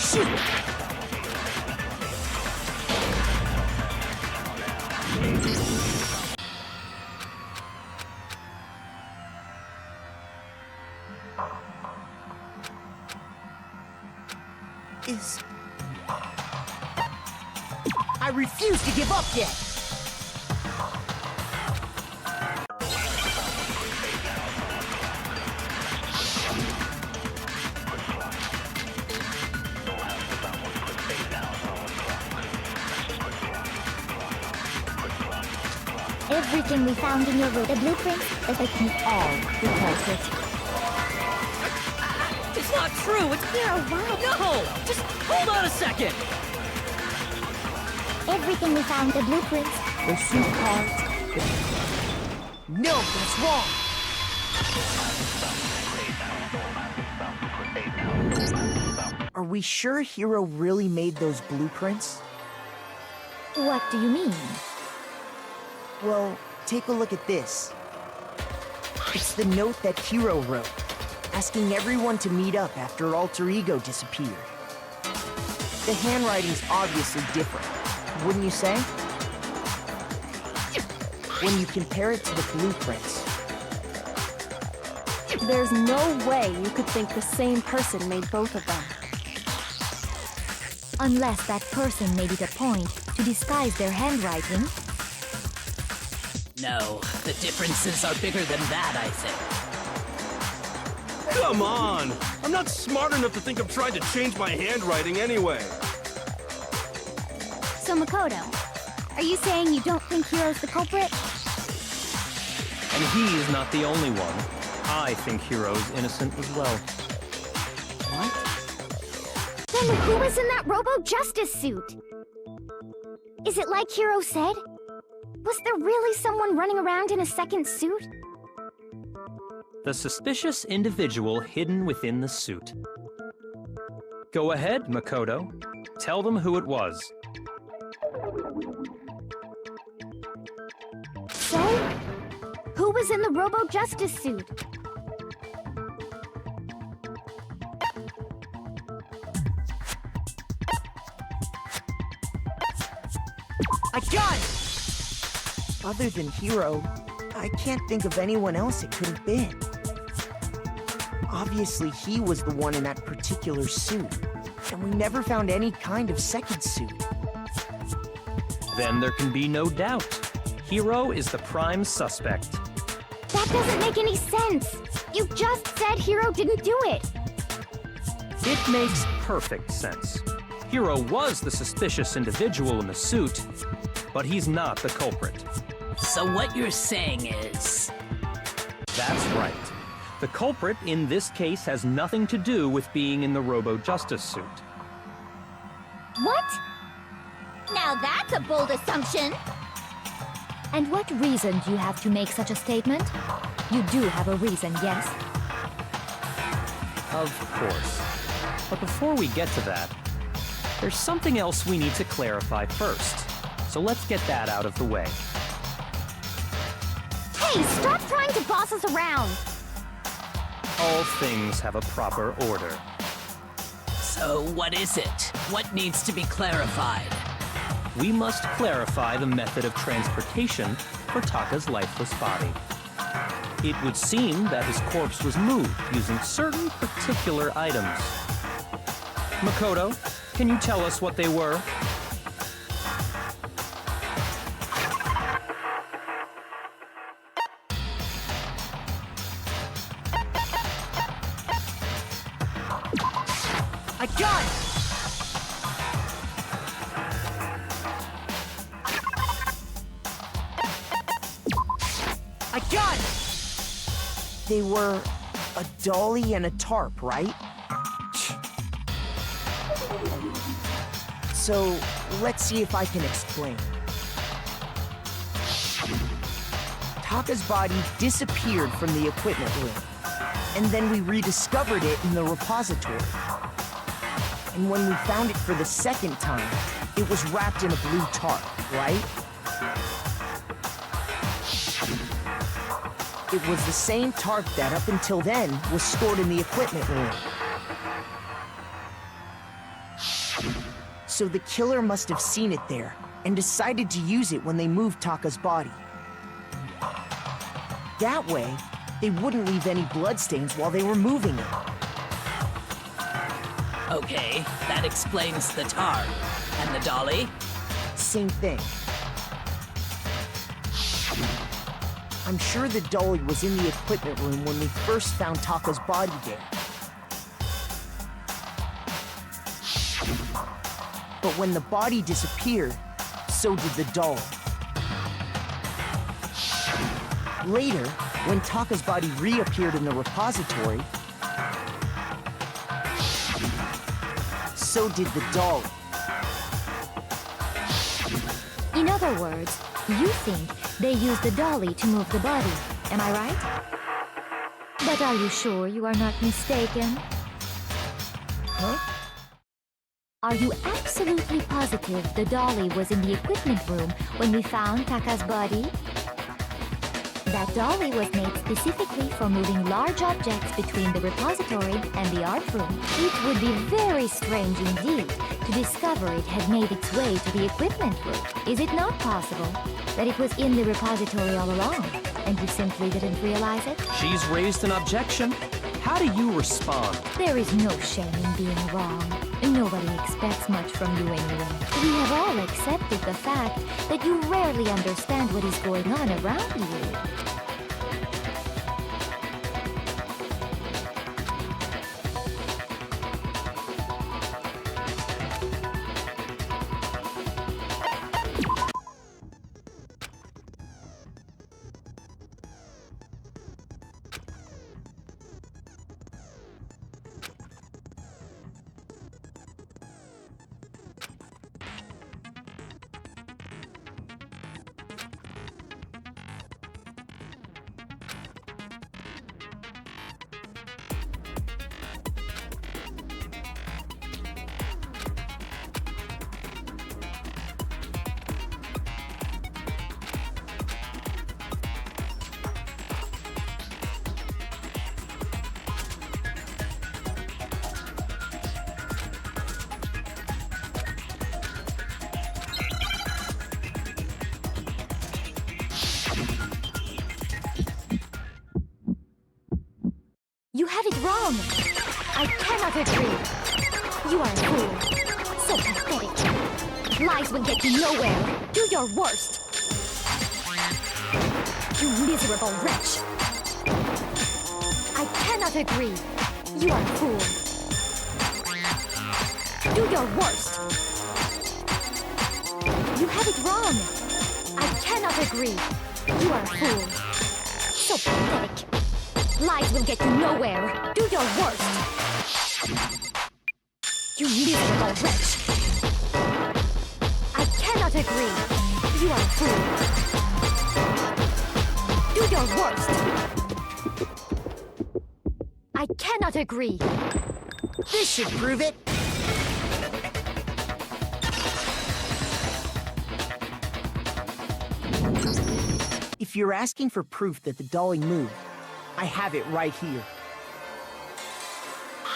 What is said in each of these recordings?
Shoot! I refuse to give up yet! Everything we found in your the blueprint, they can all replace it. It's not true! It's... Hero, why? No! Just hold on a second! Everything we found, the blueprints, the suit parts. No, that's wrong! Are we sure Hero really made those blueprints? What do you mean? Well, take a look at this. It's the note that Hero wrote, asking everyone to meet up after Alter Ego disappeared. The handwriting's obviously different, wouldn't you say? When you compare it to the blueprints. There's no way you could think the same person made both of them. Unless that person made it a point to disguise their handwriting. No, the differences are bigger than that, I think. Come on! I'm not smart enough to think of trying to change my handwriting anyway. So Makoto, are you saying you don't think Hiro's the culprit? And he is not the only one. I think Hiro's innocent as well. What? Then who was in that Robo-Justice suit? Is it like Hiro said? Was there really someone running around in a second suit? The suspicious individual hidden within the suit. Go ahead, Makoto. Tell them who it was. So, who was in the Robo-Justice suit? I got it! Other than Hero, I can't think of anyone else it could have been. Obviously, he was the one in that particular suit, and we never found any kind of second suit. Then there can be no doubt. Hiro is the prime suspect. That doesn't make any sense! You just said Hiro didn't do it! It makes perfect sense. Hiro was the suspicious individual in the suit, but he's not the culprit. So what you're saying is... That's right. The culprit in this case has nothing to do with being in the Robo-Justice suit. What? Now that's a bold assumption! And what reason do you have to make such a statement? You do have a reason, yes? Of course. But before we get to that, there's something else we need to clarify first. So let's get that out of the way. Hey, stop trying to boss us around! All things have a proper order. So what is it? What needs to be clarified? We must clarify the method of transportation for Taka's lifeless body. It would seem that his corpse was moved using certain particular items. Makoto, can you tell us what they were? I got it! I got it! They were a dolly and a tarp, right? So, let's see if I can explain. Taka's body disappeared from the equipment room, and then we rediscovered it in the repository. And when we found it for the second time, it was wrapped in a blue tarp, right? It was the same tarp that, up until then, was stored in the equipment room. So the killer must have seen it there and decided to use it when they moved Taka's body. That way, they wouldn't leave any bloodstains while they were moving it. Okay, that explains the tar. And the dolly? Same thing. I'm sure the dolly was in the equipment room when we first found Taka's body there. But when the body disappeared, so did the dolly. Later, when Taka's body reappeared in the repository, so did the dolly. In other words, you think they used the dolly to move the body, am I right? But are you sure you are not mistaken? Huh? Are you absolutely positive the dolly was in the equipment room when we found Taka's body? That dolly was made specifically for moving large objects between the repository and the art room. It would be very strange indeed to discover it had made its way to the equipment room. Is it not possible that it was in the repository all along, and you simply didn't realize it? She's raised an objection. How do you respond? There is no shame in being wrong. Nobody expects much from you anyway. We have all accepted the fact that you rarely understand what is going on around you. You have it wrong. I cannot agree. You are a fool. So pathetic. Lies will get you nowhere. Do your worst. You miserable wretch. I cannot agree. You are a fool. Do your worst. You have it wrong. I cannot agree. You are a fool. So pathetic. Lies will get you nowhere. Do your worst. You miserable wretch. I cannot agree. You are a fool. Do your worst. I cannot agree. This should prove it. If you're asking for proof that the dolly moved, I have it right here.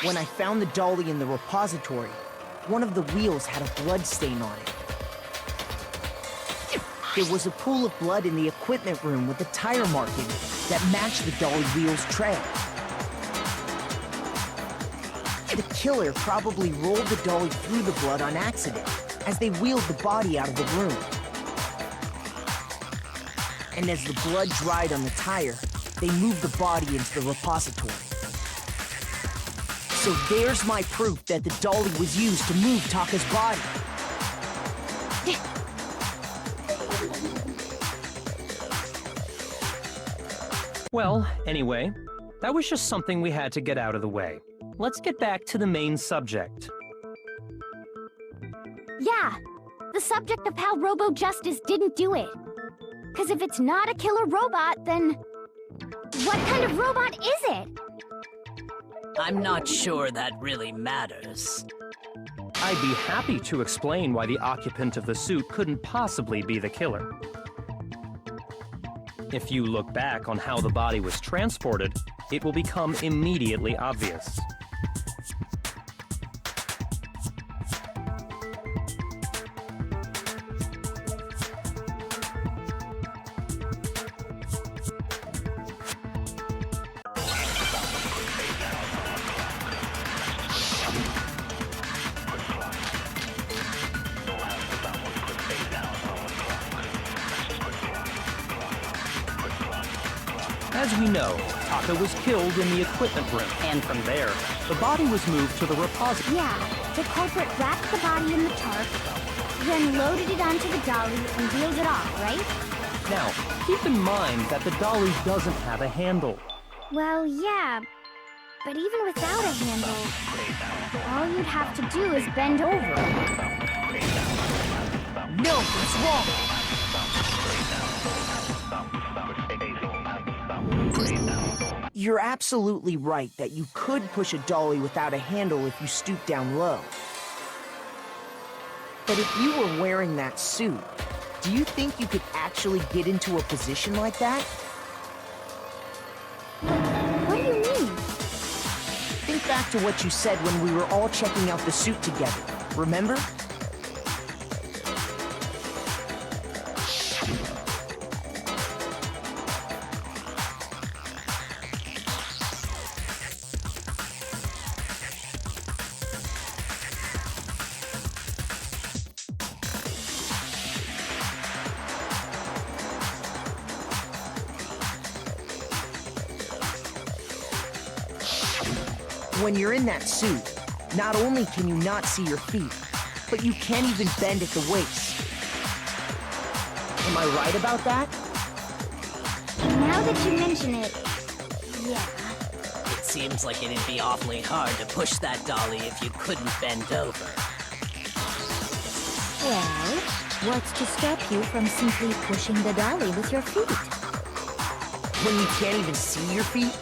When I found the dolly in the repository, one of the wheels had a blood stain on it. There was a pool of blood in the equipment room with a tire marking that matched the dolly wheel's trail. The killer probably rolled the dolly through the blood on accident as they wheeled the body out of the room. And as the blood dried on the tire, they moved the body into the repository. So there's my proof that the dolly was used to move Taka's body. Well, anyway, that was just something we had to get out of the way. Let's get back to the main subject. Yeah, the subject of how Robo-Justice didn't do it. Because if it's not a killer robot, then what kind of robot is it? I'm not sure that really matters. I'd be happy to explain why the occupant of the suit couldn't possibly be the killer. If you look back on how the body was transported, it will become immediately obvious. As we know, Taka was killed in the equipment room, and from there, the body was moved to the repository. Yeah, the culprit wrapped the body in the tarp, then loaded it onto the dolly and wheeled it off, right? Now, keep in mind that the dolly doesn't have a handle. Well, yeah, but even without a handle, all you'd have to do is bend over. No, it's wrong! You're absolutely right that you could push a dolly without a handle if you stoop down low. But if you were wearing that suit, do you think you could actually get into a position like that? What do you mean? Think back to what you said when we were all checking out the suit together, remember? When you're in that suit, not only can you not see your feet, but you can't even bend at the waist. Am I right about that? Now that you mention it, yeah. It seems like it'd be awfully hard to push that dolly if you couldn't bend over. Well, what's to stop you from simply pushing the dolly with your feet? When you can't even see your feet?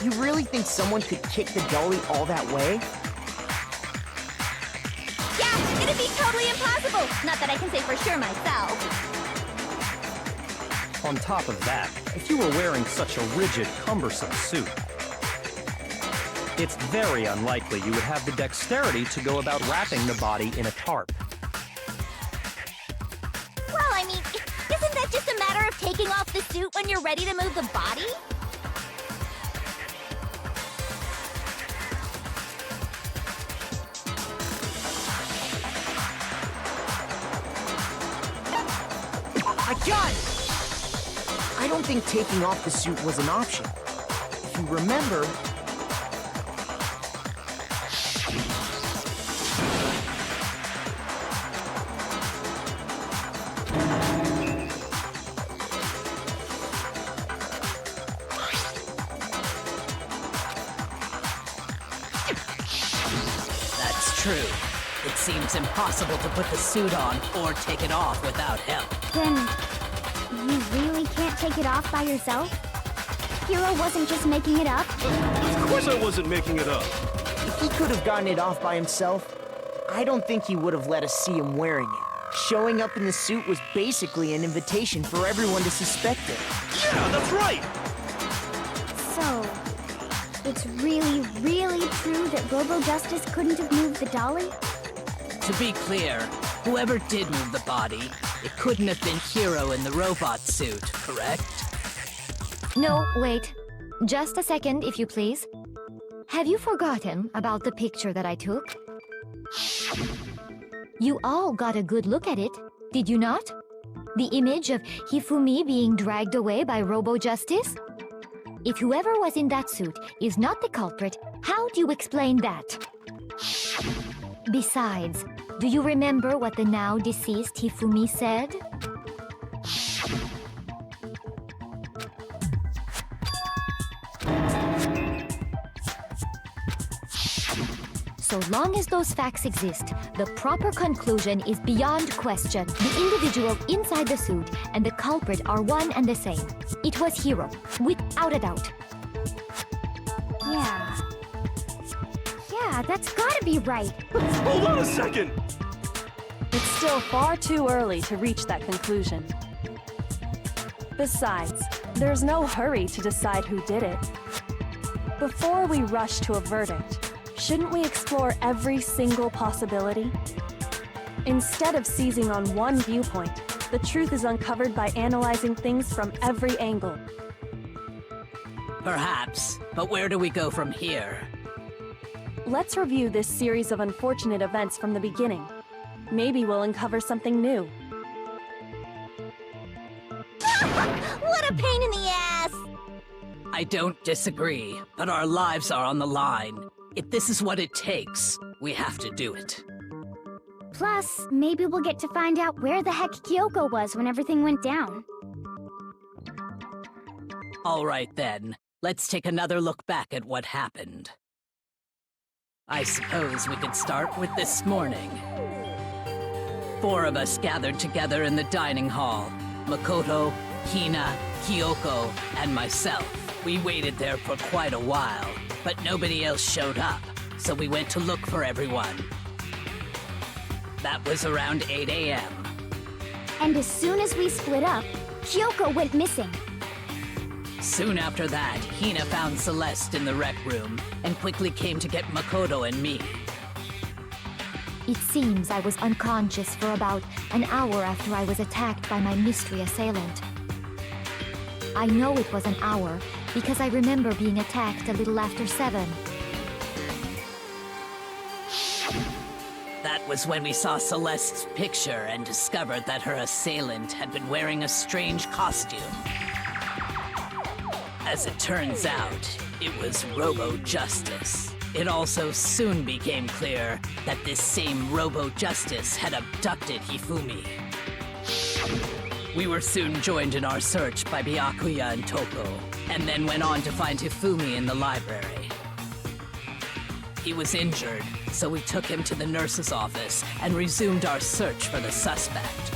You really think someone could kick the dolly all that way? Yeah, it'd be totally impossible! Not that I can say for sure myself. On top of that, if you were wearing such a rigid, cumbersome suit, it's very unlikely you would have the dexterity to go about wrapping the body in a tarp. Well, I mean, isn't that just a matter of taking off the suit when you're ready to move the body? I got it! I don't think taking off the suit was an option. If you remember... That's true. It seems impossible to put the suit on or take it off without help. Then, you really can't take it off by yourself? Hiro wasn't just making it up? Of course I wasn't making it up. If he could have gotten it off by himself, I don't think he would have let us see him wearing it. Showing up in the suit was basically an invitation for everyone to suspect it. Yeah, that's right! So, it's really, really true that Robo-Justice couldn't have moved the dolly? To be clear, whoever did move the body, it couldn't have been Hiro in the robot suit, correct? No, wait. Just a second, if you please. Have you forgotten about the picture that I took? You all got a good look at it, did you not? The image of Hifumi being dragged away by Robo-Justice? If whoever was in that suit is not the culprit, how do you explain that? Besides, do you remember what the now deceased Hifumi said? So long as those facts exist, the proper conclusion is beyond question. The individual inside the suit and the culprit are one and the same. It was Hiro, without a doubt. Yeah. Yeah, that's gotta be right. Hold on a second! It's still far too early to reach that conclusion. Besides, there's no hurry to decide who did it. Before we rush to a verdict, shouldn't we explore every single possibility? Instead of seizing on one viewpoint, the truth is uncovered by analyzing things from every angle. Perhaps, but where do we go from here? Let's review this series of unfortunate events from the beginning. Maybe we'll uncover something new. What a pain in the ass! I don't disagree, but our lives are on the line. If this is what it takes, we have to do it. Plus, maybe we'll get to find out where the heck Kyoko was when everything went down. All right then, let's take another look back at what happened. I suppose we could start with this morning. 4 of us gathered together in the dining hall. Makoto, Hina, Kyoko, and myself. We waited there for quite a while, but nobody else showed up, so we went to look for everyone. That was around 8 a.m. And as soon as we split up, Kyoko went missing. Soon after that, Hina found Celeste in the rec room and quickly came to get Makoto and me. It seems I was unconscious for about an hour after I was attacked by my mystery assailant. I know it was an hour because I remember being attacked a little after 7. That was when we saw Celeste's picture and discovered that her assailant had been wearing a strange costume. As it turns out, it was Robo-Justice. It also soon became clear that this same Robo-Justice had abducted Hifumi. We were soon joined in our search by Byakuya and Toko, and then went on to find Hifumi in the library. He was injured, so we took him to the nurse's office and resumed our search for the suspect.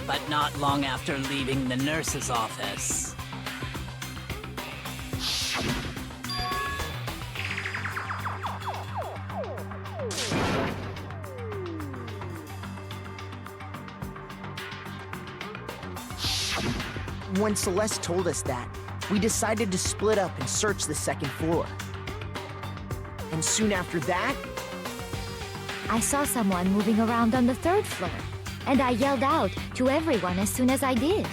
But not long after leaving the nurse's office... When Celeste told us that, we decided to split up and search the second floor. And soon after that, I saw someone moving around on the 3rd floor, and I yelled out to everyone as soon as I did.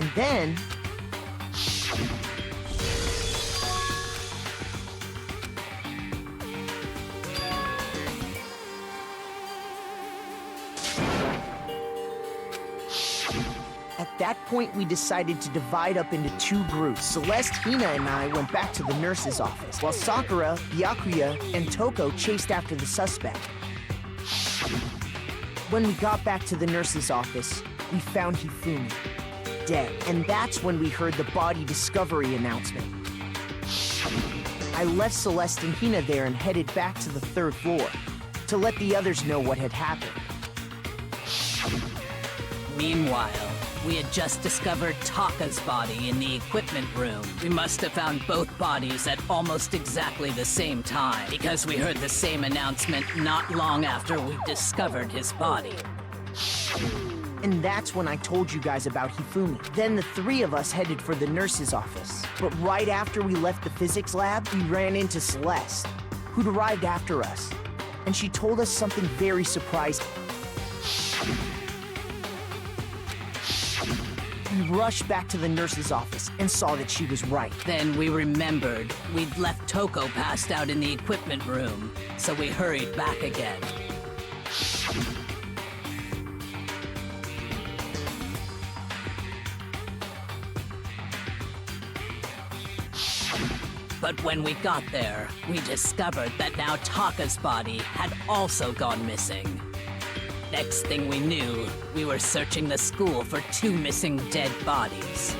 and then... At that point, we decided to divide up into 2 groups. Celeste, Hina, and I went back to the nurse's office, while Sakura, Byakuya, and Toko chased after the suspect. When we got back to the nurse's office, we found Hifumi, dead. And that's when we heard the body discovery announcement. I left Celeste and Hina there and headed back to the 3rd floor to let the others know what had happened. Meanwhile, we had just discovered Taka's body in the equipment room. We must have found both bodies at almost exactly the same time, because we heard the same announcement not long after we discovered his body. And that's when I told you guys about Hifumi. Then the 3 of us headed for the nurse's office. But right after we left the physics lab, we ran into Celeste, who'd arrived after us. And she told us something very surprising. We rushed back to the nurse's office and saw that she was right. Then we remembered we'd left Toko passed out in the equipment room, so we hurried back again. But when we got there, we discovered that now Taka's body had also gone missing. Next thing we knew, we were searching the school for 2 missing dead bodies.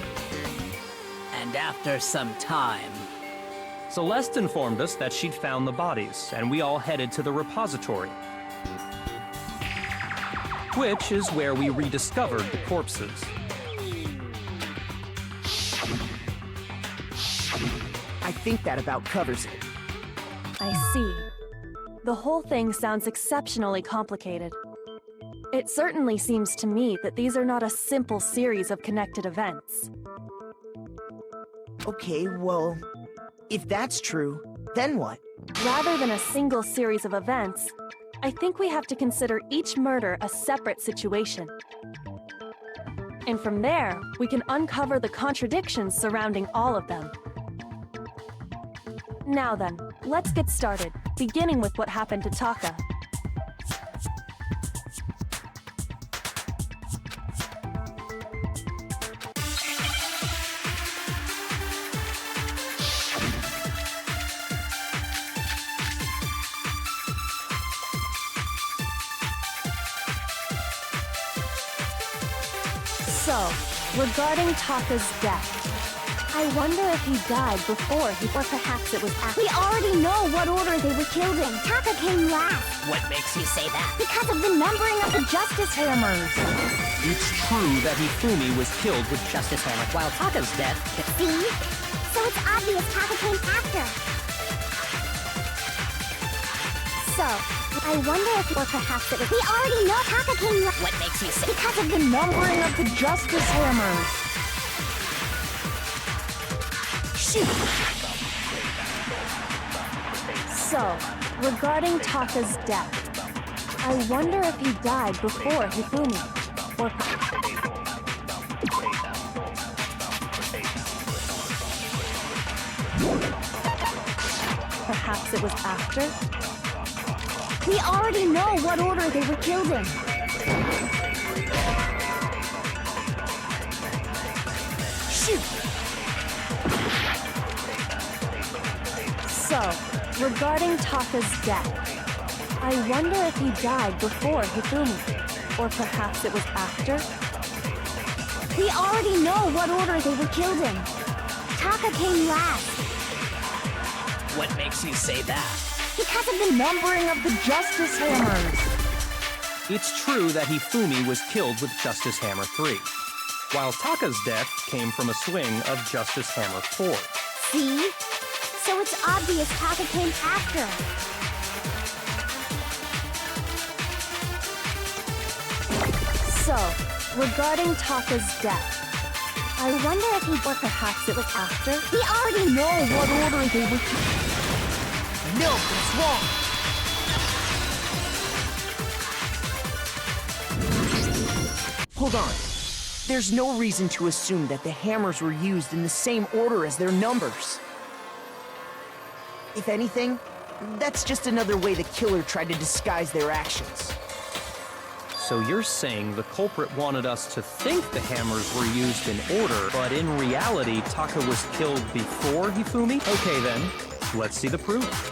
And after some time... Celeste informed us that she'd found the bodies, and we all headed to the repository, which is where we rediscovered the corpses. I think that about covers it. I see. The whole thing sounds exceptionally complicated. It certainly seems to me that these are not a simple series of connected events. Okay, well, if that's true, then what? Rather than a single series of events, I think we have to consider each murder a separate situation. And from there, we can uncover the contradictions surrounding all of them. Now then, let's get started, beginning with what happened to Taka. So, regarding Taka's death, I wonder if he died before he, or perhaps it was after. We already know what order they were killed in. Taka came last. What makes you say that? Because of the numbering of the Justice Hammers. It's true that Hifumi was killed with Justice Hammer, while Taka's death... See? So it's obvious Taka came after. So, I wonder if, or perhaps it was... We already know Taka came last. What makes you say that? Because of the numbering of the Justice Hammers. So, regarding Taka's death, I wonder if he died before Hifumi, or perhaps it was after? We already know what order they were killed in. So, regarding Taka's death, I wonder if he died before Hifumi, or perhaps it was after? We already know what order they were killed in. Taka came last. What makes you say that? Because of the numbering of the Justice Hammers. It's true that Hifumi was killed with Justice Hammer 3, while Taka's death came from a swing of Justice Hammer 4. See? So it's obvious Taka came after. So, regarding Taka's death, I wonder if he, or perhaps it was after? We already know what order they were killed. No, it's wrong. Hold on. There's no reason to assume that the hammers were used in the same order as their numbers. If anything, that's just another way the killer tried to disguise their actions. So you're saying the culprit wanted us to think the hammers were used in order, but in reality, Taka was killed before Hifumi? Okay then, let's see the proof.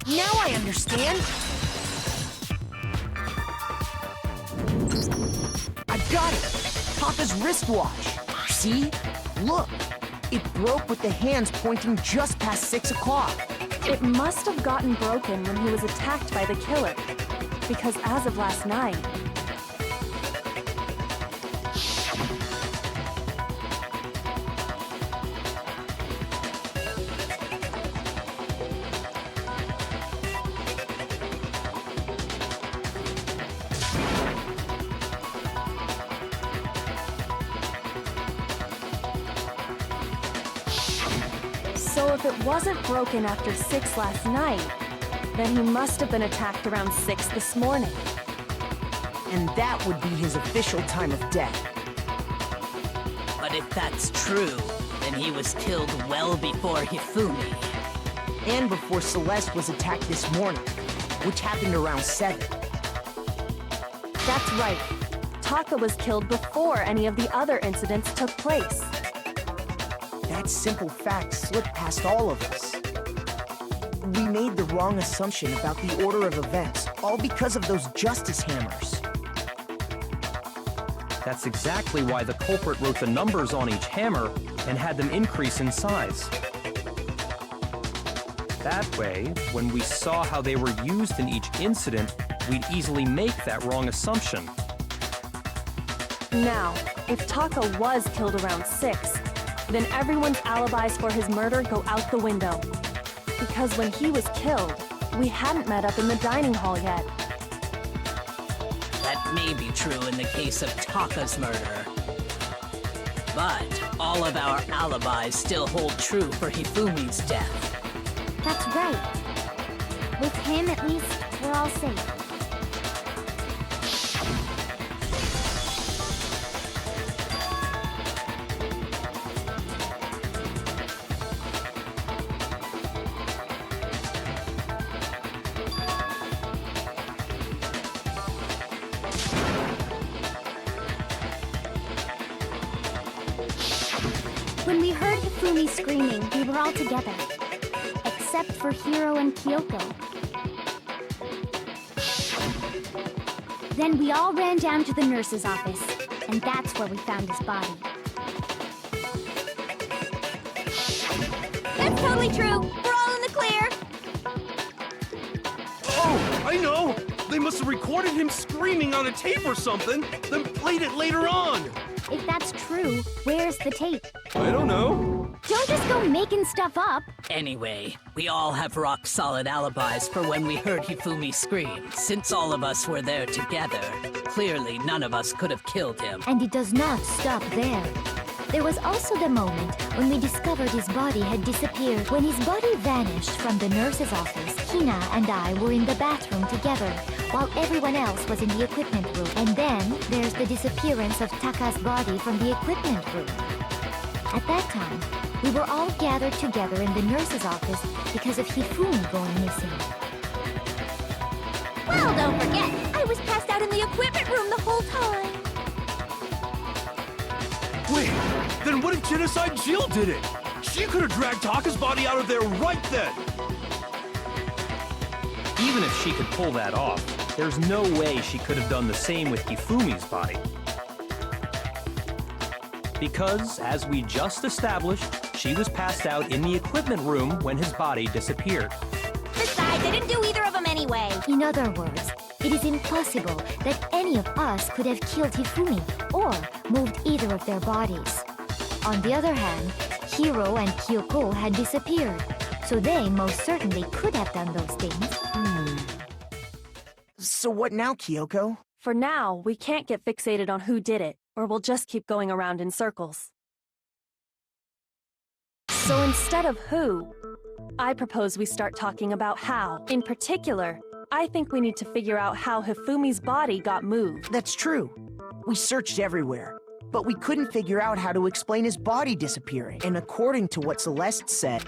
Now I understand. I got it. Taka's wristwatch. See? Look. It broke with the hands pointing just past 6 o'clock. It must have gotten broken when he was attacked by the killer, because as of last night, so if it wasn't broken after 6 last night, then he must have been attacked around 6 this morning. And that would be his official time of death. But if that's true, then he was killed well before Hifumi. And before Celeste was attacked this morning, which happened around 7. That's right. Taka was killed before any of the other incidents took place. That simple fact slipped past all of us. We made the wrong assumption about the order of events, all because of those justice hammers. That's exactly why the culprit wrote the numbers on each hammer and had them increase in size. That way, when we saw how they were used in each incident, we'd easily make that wrong assumption. Now, if Taka was killed around 6, then everyone's alibis for his murder go out the window. Because when he was killed, we hadn't met up in the dining hall yet. That may be true in the case of Taka's murder. But all of our alibis still hold true for Hifumi's death. That's right. With him, at least, we're all safe. When we heard Hifumi screaming, we were all together. Except for Hiro and Kyoko. Then we all ran down to the nurse's office, and that's where we found his body. That's totally true. We're all in the clear. Oh, I know! They must have recorded him screaming on a tape or something, then played it later on! If that's true, where's the tape? I don't know. Don't just go making stuff up. Anyway, we all have rock-solid alibis for when we heard Hifumi scream. Since all of us were there together, clearly none of us could have killed him. And it does not stop there. There was also the moment when we discovered his body had disappeared. When his body vanished from the nurse's office, Hina and I were in the bathroom together, while everyone else was in the equipment room. And then there's the disappearance of Taka's body from the equipment room. At that time, we were all gathered together in the nurse's office because of Hifumi going missing. Well, don't forget, I was passed out in the equipment room the whole time. Wait, then what if Genocide Jill did it? She could have dragged Taka's body out of there right then! Even if she could pull that off, there's no way she could have done the same with Hifumi's body. Because, as we just established, she was passed out in the equipment room when his body disappeared. Besides, I didn't do either of them anyway. In other words, it is impossible that any of us could have killed Hifumi or moved either of their bodies. On the other hand, Hiro and Kyoko had disappeared, so they most certainly could have done those things. So what now, Kyoko? For now, we can't get fixated on who did it, or we'll just keep going around in circles. So instead of who, I propose we start talking about how. In particular, I think we need to figure out how Hifumi's body got moved. That's true. We searched everywhere, but we couldn't figure out how to explain his body disappearing. And according to what Celeste said,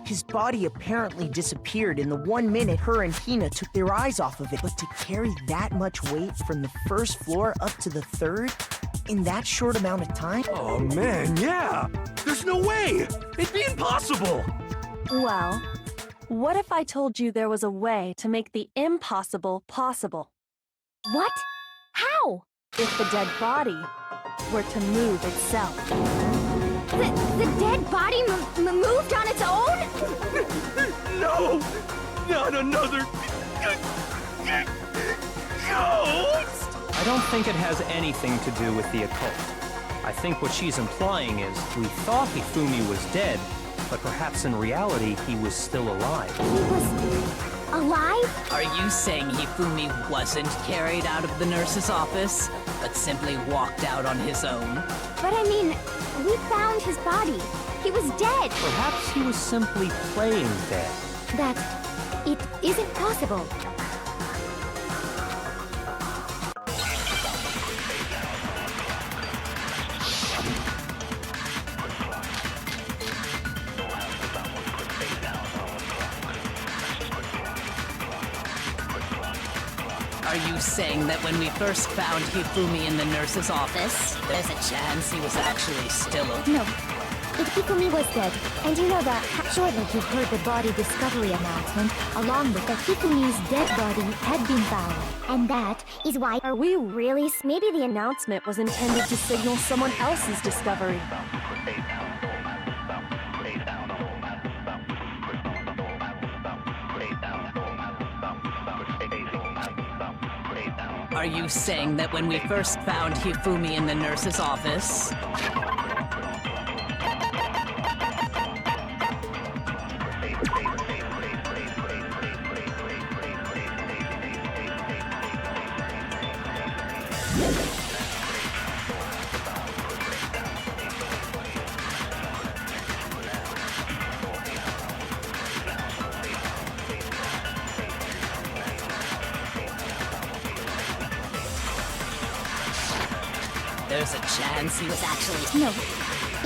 his body apparently disappeared in the 1 minute her and Hina took their eyes off of it. But to carry that much weight from the first floor up to the third in that short amount of time? Oh man, yeah! There's no way! It'd be impossible! Well, what if I told you there was a way to make the impossible possible? What? How? If the dead body were to move itself. The dead body moved on its own? No! Not another... ghost! I don't think it has anything to do with the occult. I think what she's implying is we thought Hifumi was dead, but perhaps in reality he was still alive. He was alive? Are you saying Hifumi wasn't carried out of the nurse's office, but simply walked out on his own? But I mean, we found his body. He was dead. Perhaps he was simply playing dead. That it isn't possible. Are you saying that when we first found Hifumi in the nurse's office, there's a chance he was actually still alive? No. If Hifumi was dead, and you know that, surely you've heard the body discovery announcement, along with that Hifumi's dead body had been found. And that is why... Are we really? Maybe the announcement was intended to signal someone else's discovery. Are you saying that when we first found Hifumi in the nurse's office, there's a chance he was actually... No.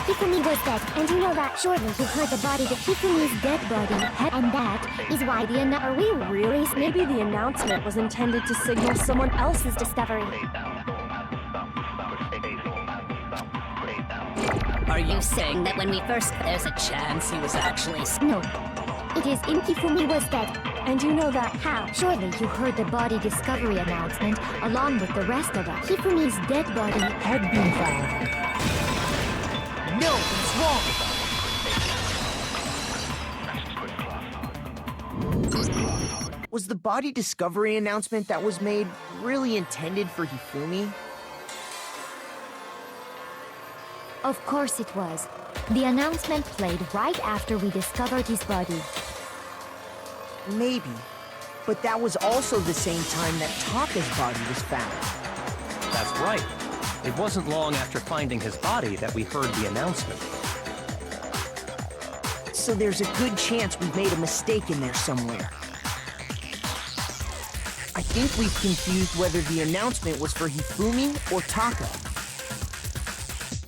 Hifumi was dead, and you know that, surely you've heard the body that Hifumi's dead body had... And that is why the Are we really? Maybe the announcement was intended to signal someone else's discovery. Are you saying that when we first... There's a chance he was actually... No. It is in Hifumi was dead. And you know that. How? Surely you heard the body discovery announcement, along with the rest of it. Hifumi's dead body had been found. No, he's wrong! Was the body discovery announcement that was made really intended for Hifumi? Of course it was. The announcement played right after we discovered his body. Maybe. But that was also the same time that Taka's body was found. That's right. It wasn't long after finding his body that we heard the announcement. So there's a good chance we've made a mistake in there somewhere. I think we've confused whether the announcement was for Hifumi or Taka.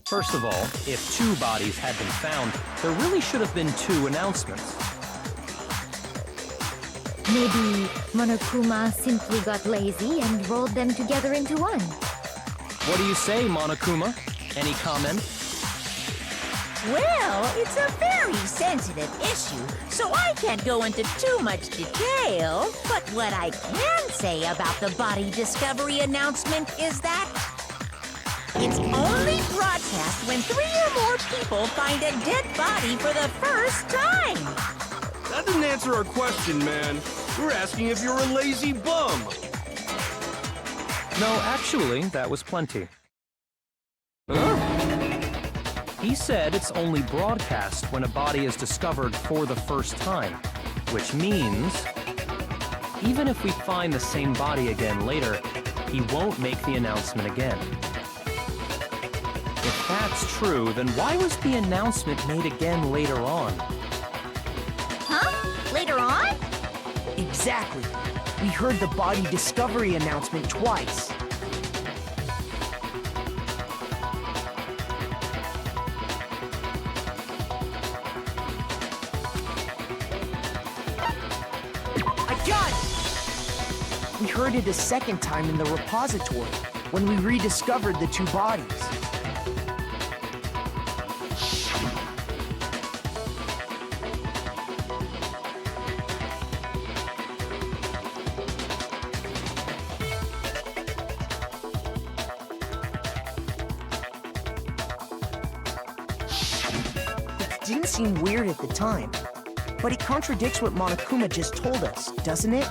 First of all, if two bodies had been found, there really should have been two announcements. Maybe Monokuma simply got lazy and rolled them together into one. What do you say, Monokuma? Any comment? Well, it's a very sensitive issue, so I can't go into too much detail. But what I can say about the body discovery announcement is that it's only broadcast when 3 or more people find a dead body for the first time. That didn't answer our question, man. We're asking if you're a lazy bum. No, actually, that was plenty. Huh? He said it's only broadcast when a body is discovered for the first time, which means even if we find the same body again later, he won't make the announcement again. If that's true, then why was the announcement made again later on? Huh? Later on? Exactly. We heard the body discovery announcement twice. I got it! We heard it a second time in the repository, when we rediscovered the two bodies. It didn't seem weird at the time, but it contradicts what Monokuma just told us, doesn't it?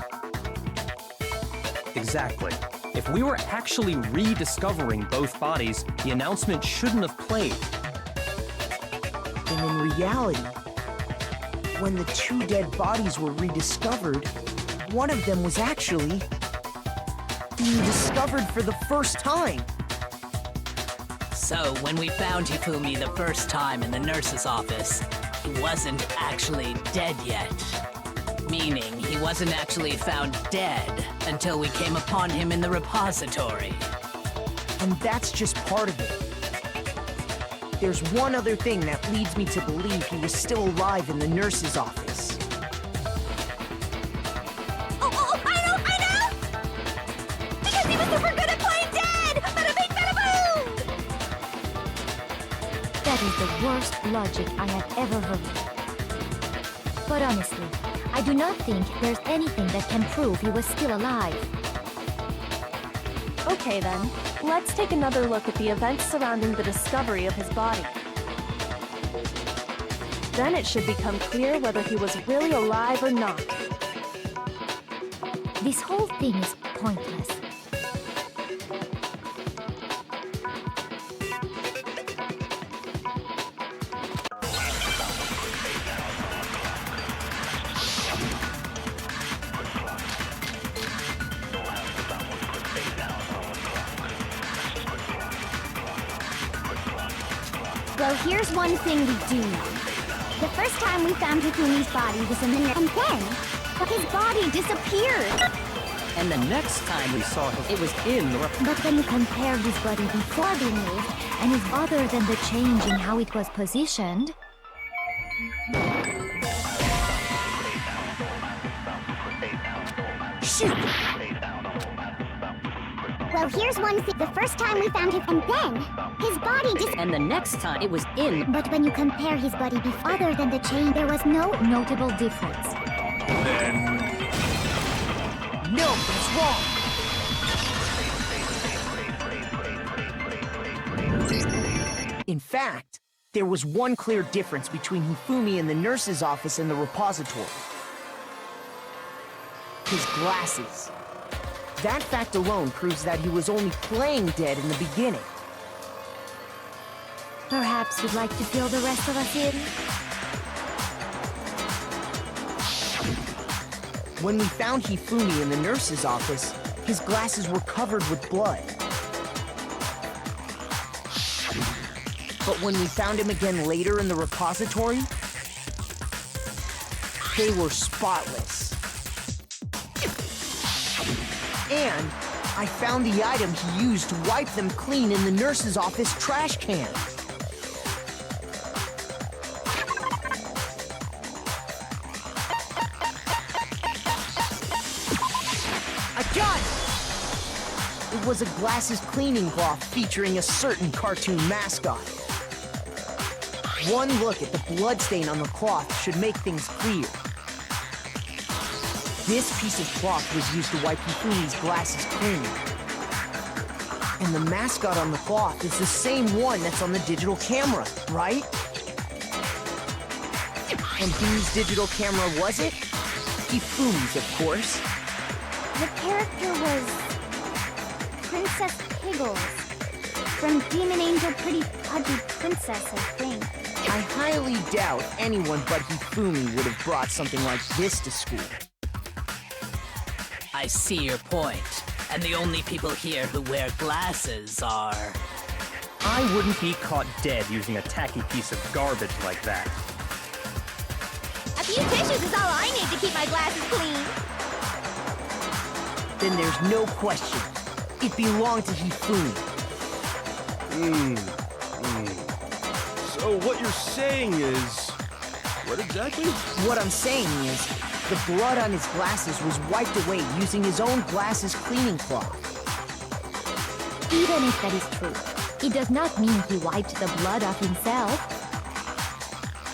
Exactly. If we were actually rediscovering both bodies, the announcement shouldn't have played. And in reality, when the two dead bodies were rediscovered, one of them was actually being discovered for the first time. So, when we found Hifumi the first time in the nurse's office, he wasn't actually dead yet. Meaning, he wasn't actually found dead until we came upon him in the repository. And that's just part of it. There's one other thing that leads me to believe he was still alive in the nurse's office. Oh, I know! Because he was super good at playing dead! Bada bing, bada boom! That That is the worst logic I have ever heard. But honestly, I do not think there's anything that can prove he was still alive. Okay then, let's take another look at the events surrounding the discovery of his body. Then it should become clear whether he was really alive or not. This whole thing is pointless. Well, here's one thing we do know. The first time we found Hifumi's body was in the and then his body disappeared. And the next time we saw him, it was in the... But when you compare his body before being moved, and his other than the change in how it was positioned... Shoot! Well, here's one thing. The first time we found him, and then his body And the next time it was in... But when you compare his body before, other than the change, there was no notable difference. No, that's wrong! In fact, there was one clear difference between Hifumi in the nurse's office and the repository. His glasses. That fact alone proves that he was only playing dead in the beginning. Perhaps you'd like to fill the rest of us in? When we found Hifumi in the nurse's office, his glasses were covered with blood. But when we found him again later in the repository, they were spotless. And I found the item he used to wipe them clean in the nurse's office trash can. I got it! It was a glasses cleaning cloth featuring a certain cartoon mascot. One look at the bloodstain on the cloth should make things clear. This piece of cloth was used to wipe Hifumi's glasses clean. And the mascot on the cloth is the same one that's on the digital camera, right? And whose digital camera was it? Hifumi's, of course. The character was Princess Piggles from Demon Angel Pretty Pudgy Princess, I think. I highly doubt anyone but Hifumi would have brought something like this to school. I see your point. And the only people here who wear glasses are... I wouldn't be caught dead using a tacky piece of garbage like that. A few tissues is all I need to keep my glasses clean. Then there's no question. It belonged to Hifumi. So what you're saying is... What exactly? What I'm saying is, the blood on his glasses was wiped away using his own glasses cleaning cloth. Even if that is true, it does not mean he wiped the blood off himself.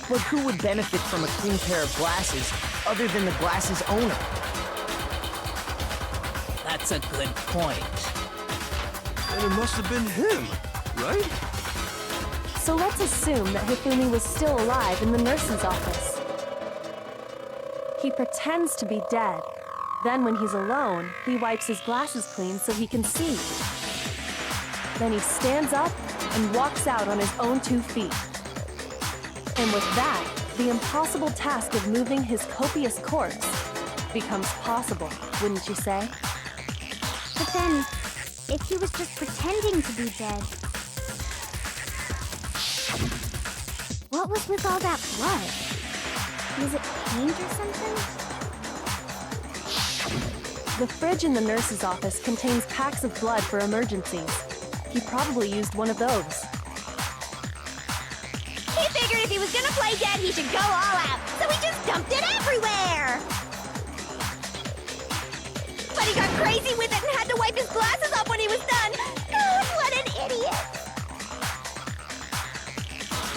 But who would benefit from a clean pair of glasses other than the glasses owner? That's a good point. And it must have been him, right? So let's assume that Hifumi was still alive in the nurse's office. He pretends to be dead. Then when he's alone, he wipes his glasses clean so he can see. Then he stands up and walks out on his own 2 feet. And with that, the impossible task of moving his copious corpse becomes possible, wouldn't you say? But then, if he was just pretending to be dead, what was with all that blood? Was it paint or something? The fridge in the nurse's office contains packs of blood for emergencies. He probably used one of those. He figured if he was gonna play dead, he should go all out, so he just dumped it everywhere! But he got crazy with it and had to wipe his glasses off when he was done! God, what an idiot!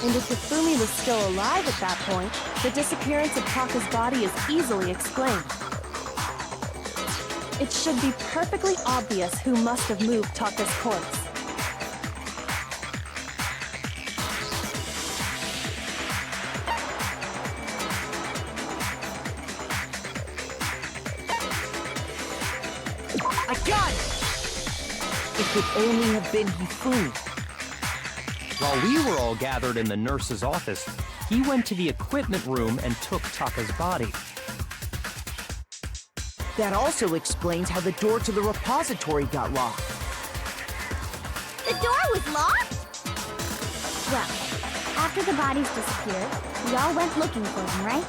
And if Hifumi was still alive at that point, the disappearance of Taka's body is easily explained. It should be perfectly obvious who must have moved Taka's corpse. I got it! It could only have been Hifumi. While we were all gathered in the nurse's office, he went to the equipment room and took Taka's body. That also explains how the door to the repository got locked. The door was locked? Well, after the bodies disappeared, we all went looking for them, right?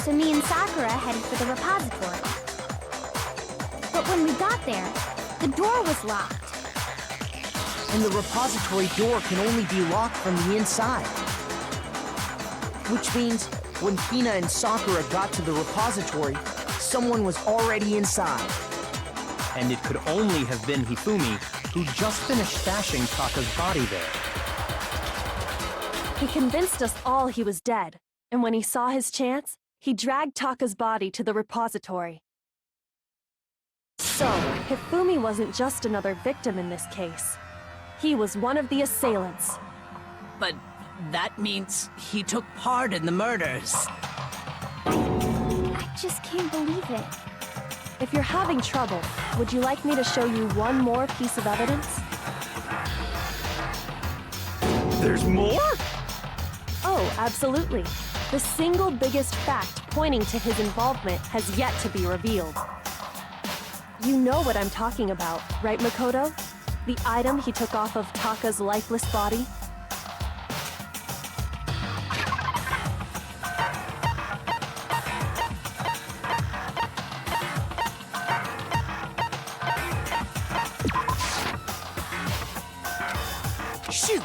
So me and Sakura headed for the repository. But when we got there, the door was locked. And the repository door can only be locked from the inside. Which means, when Hina and Sakura got to the repository, someone was already inside. And it could only have been Hifumi, who just finished stashing Taka's body there. He convinced us all he was dead, and when he saw his chance, he dragged Taka's body to the repository. So, Hifumi wasn't just another victim in this case. He was one of the assailants. But that means he took part in the murders. I just can't believe it. If you're having trouble, would you like me to show you one more piece of evidence? There's more? Oh, absolutely. The single biggest fact pointing to his involvement has yet to be revealed. You know what I'm talking about, right, Makoto? The item he took off of Taka's lifeless body? Shoot!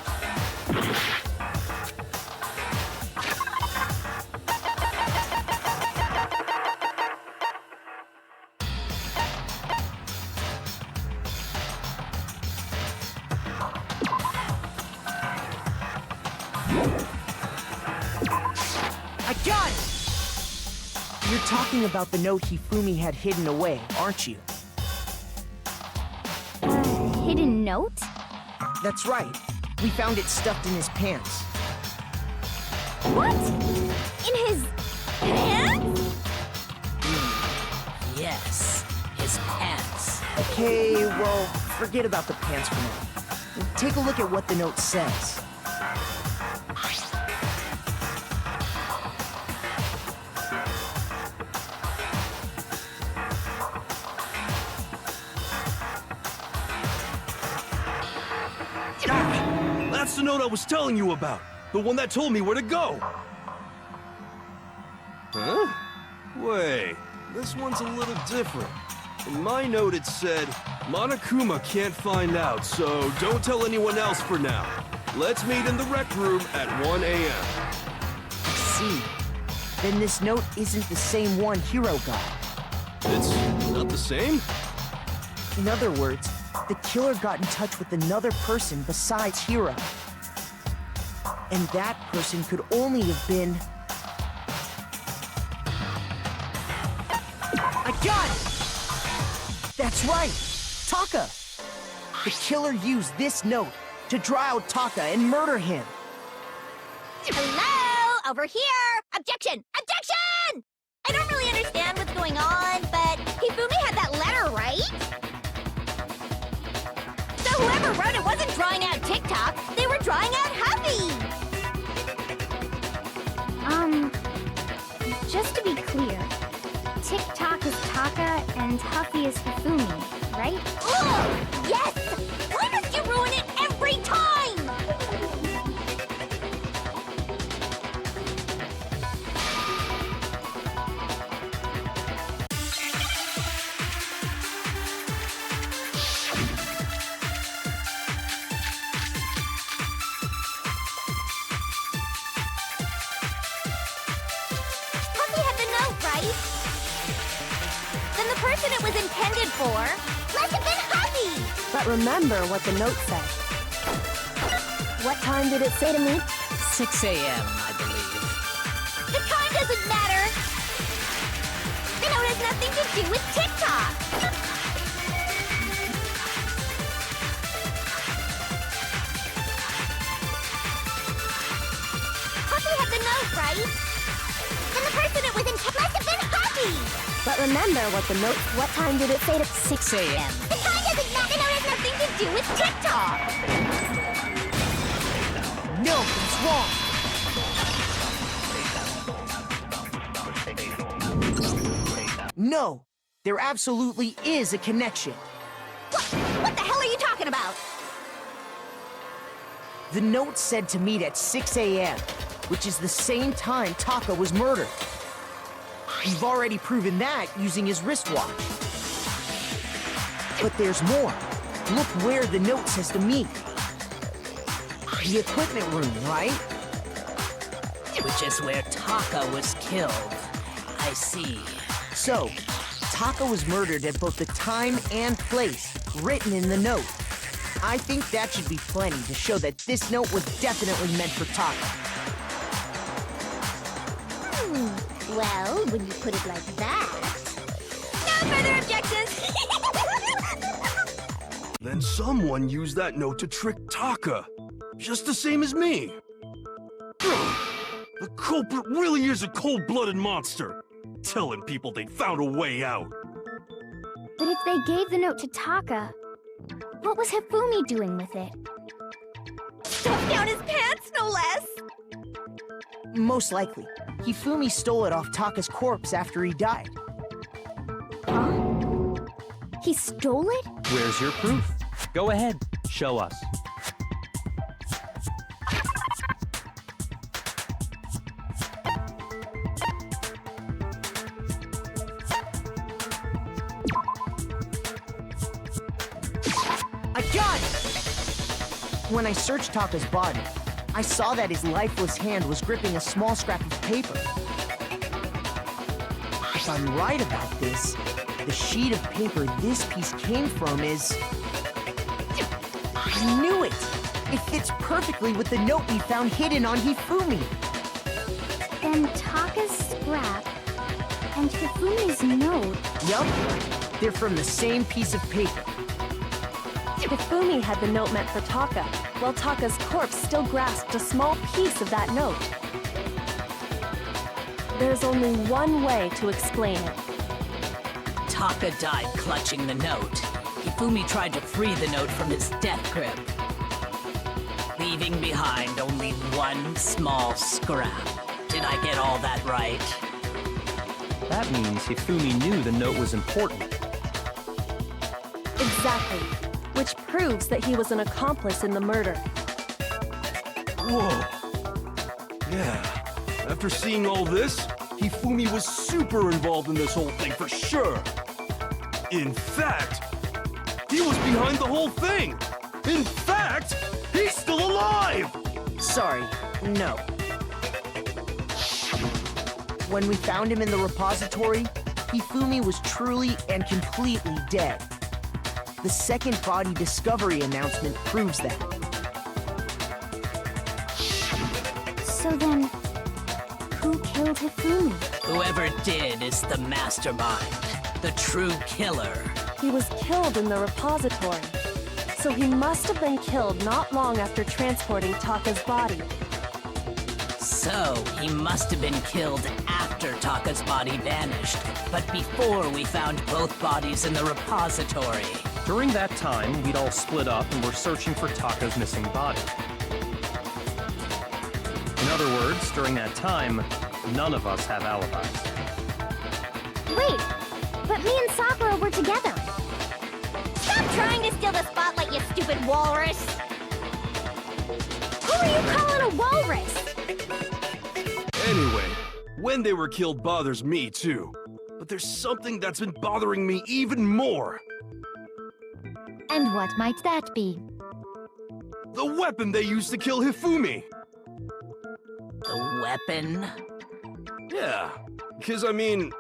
I got it! You're talking about the note Hifumi had hidden away, aren't you? Hidden note? That's right. We found it stuffed in his pants. What? In his pants? Yes, his pants. Okay, well, forget about the pants for now. Take a look at what the note says. That's the note I was telling you about. The one that told me where to go. Huh? Wait, this one's a little different. In my note it said, Monokuma can't find out, so don't tell anyone else for now. Let's meet in the rec room at 1 a.m. I see. Then this note isn't the same one Hiro got. It's not the same? In other words, the killer got in touch with another person besides Hiro. And that person could only have been... I got it! That's right! Taka! The killer used this note to draw out Taka and murder him. Hello? Over here! Objection! Objection! I don't really understand what's going on, but Hifumi had that letter, right? So whoever wrote it wasn't drawing out TikTok, they were drawing out Huffy! Just to be clear, TikTok is Taka and Huffy is Hifumi, right? Oh, yes! Why must you ruin it every time? Huffy had the note, right? Then the person it was intended for must have been Huffy! But remember what the note said. What time did it say to meet? 6 a.m., I believe. The time doesn't matter! The note has nothing to do with TikTok! Hoppy had the note, right? Then the person it was in must have been Hoppy! But remember what time did it say to 6 a.m. The time doesn't matter! The note has nothing to do with TikTok! No, he's wrong. No, there absolutely is a connection. What the hell are you talking about? The note said to meet at 6 a.m., which is the same time Taka was murdered. We've already proven that using his wristwatch. But there's more. Look where the note says to meet. The equipment room, right? Which is where Taka was killed. I see. So, Taka was murdered at both the time and place written in the note. I think that should be plenty to show that this note was definitely meant for Taka. Well, when you put it like that... No further objections! Then someone used that note to trick Taka. Just the same as me. The culprit really is a cold-blooded monster. Telling people they found a way out. But if they gave the note to Taka, what was Hifumi doing with it? Stuffed down his pants, no less! Most likely, Hifumi stole it off Taka's corpse after he died. Huh? He stole it? Where's your proof? Go ahead, show us. I got it! When I searched Taka's body, I saw that his lifeless hand was gripping a small scrap of paper. If I'm right about this, the sheet of paper this piece came from is... I knew it! It fits perfectly with the note we found hidden on Hifumi. Then Taka's scrap and Hifumi's note... Yup, they're from the same piece of paper. Hifumi had the note meant for Taka, while Taka's corpse still grasped a small piece of that note. There's only one way to explain it. Taka died clutching the note. Hifumi tried to free the note from his death grip, leaving behind only one small scrap. Did I get all that right? That means Hifumi knew the note was important. Exactly. Which proves that he was an accomplice in the murder. Whoa. Yeah. After seeing all this, Hifumi was super involved in this whole thing for sure. In fact, he was behind the whole thing. In fact, he's still alive! Sorry, no. When we found him in the repository, Hifumi was truly and completely dead. The second body discovery announcement proves that. So then, who killed Hifumi? Whoever did is the mastermind, the true killer. He was killed in the repository. So he must have been killed not long after transporting Taka's body. So, he must have been killed after Taka's body vanished, but before we found both bodies in the repository. During that time, we'd all split up and were searching for Taka's missing body. In other words, during that time, none of us have alibis. Wait, but me and Sakura were together. Stop trying to steal the spotlight, you stupid walrus! Who are you calling a walrus? Anyway, when they were killed bothers me too. But there's something that's been bothering me even more. And what might that be? The weapon they used to kill Hifumi. The weapon? Yeah, because I mean,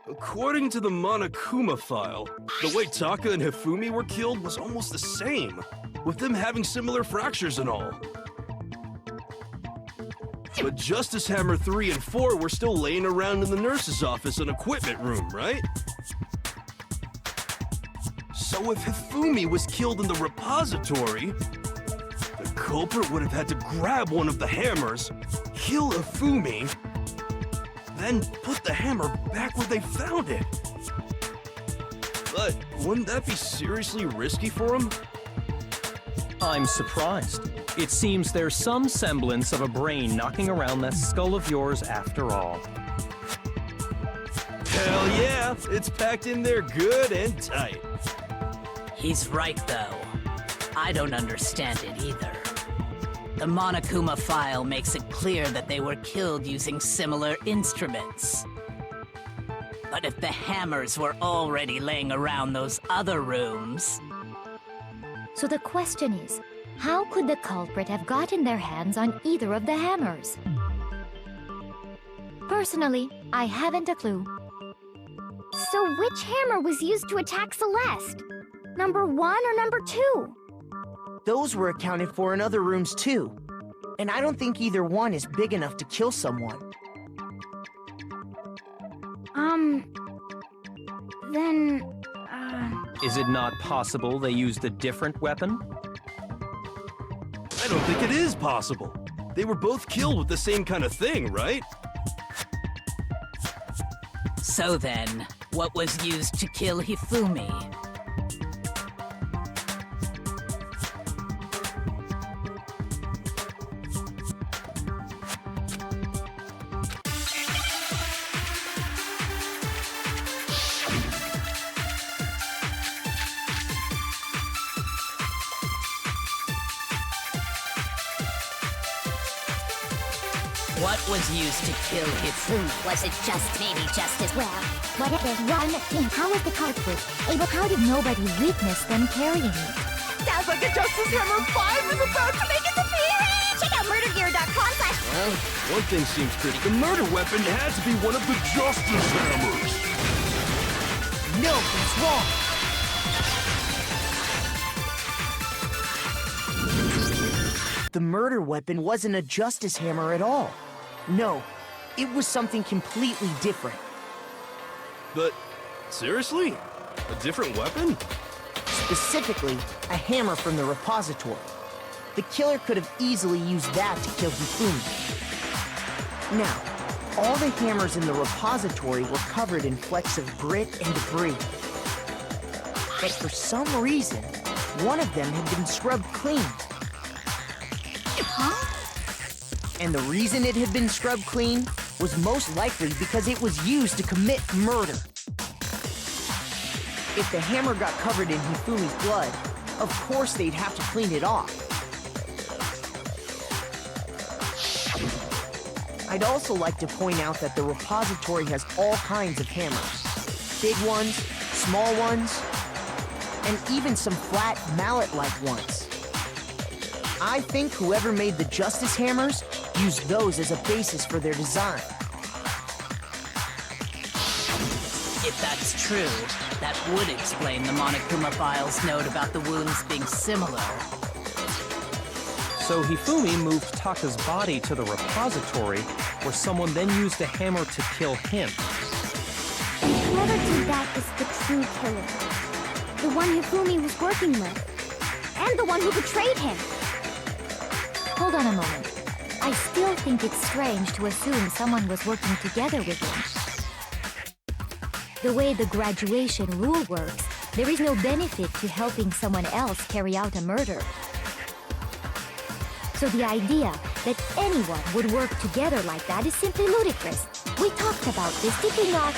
according to the Monokuma file, the way Taka and Hifumi were killed was almost the same, with them having similar fractures and all. But Justice Hammer 3 and 4 were still laying around in the nurse's office and equipment room, right? So if Hifumi was killed in the repository, the culprit would have had to grab one of the hammers, kill Hifumi, then put the hammer back where they found it. But wouldn't that be seriously risky for him? I'm surprised. It seems there's some semblance of a brain knocking around that skull of yours after all. Hell yeah, it's packed in there good and tight. He's right, though. I don't understand it either. The Monokuma file makes it clear that they were killed using similar instruments. But if the hammers were already laying around those other rooms... So the question is, how could the culprit have gotten their hands on either of the hammers? Personally, I haven't a clue. So which hammer was used to attack Celeste? Number 1 or number 2? Those were accounted for in other rooms too. And I don't think either one is big enough to kill someone. Then... Is it not possible they used a different weapon? I don't think it is possible. They were both killed with the same kind of thing, right? So then, what was used to kill Hifumi? What was used to kill Hifumi? Was it maybe just as well? What if there's one thing? How was the culprit able? How did nobody witness them carrying it? Sounds like the Justice Hammer 5 is about to make its appearance! Check out murdergear.com/ Well, one thing seems pretty. The murder weapon had to be one of the Justice Hammers. No, he's wrong. The murder weapon wasn't a Justice Hammer at all. No, it was something completely different. But, seriously? A different weapon? Specifically, a hammer from the repository. The killer could have easily used that to kill Hifumi. Now, all the hammers in the repository were covered in flecks of grit and debris. But for some reason, one of them had been scrubbed clean. And the reason it had been scrubbed clean was most likely because it was used to commit murder. If the hammer got covered in Hifumi's blood, of course they'd have to clean it off. I'd also like to point out that the repository has all kinds of hammers. Big ones, small ones, and even some flat mallet-like ones. I think whoever made the Justice Hammers used those as a basis for their design. If that's true, that would explain the Monokuma file's note about the wounds being similar. So Hifumi moved Taka's body to the repository, where someone then used a hammer to kill him. Whoever did that is the true killer. The one Hifumi was working with. And the one who betrayed him. Hold on a moment. I still think it's strange to assume someone was working together with him. The way the graduation rule works, there is no benefit to helping someone else carry out a murder. So the idea that anyone would work together like that is simply ludicrous. We talked about this, did we not?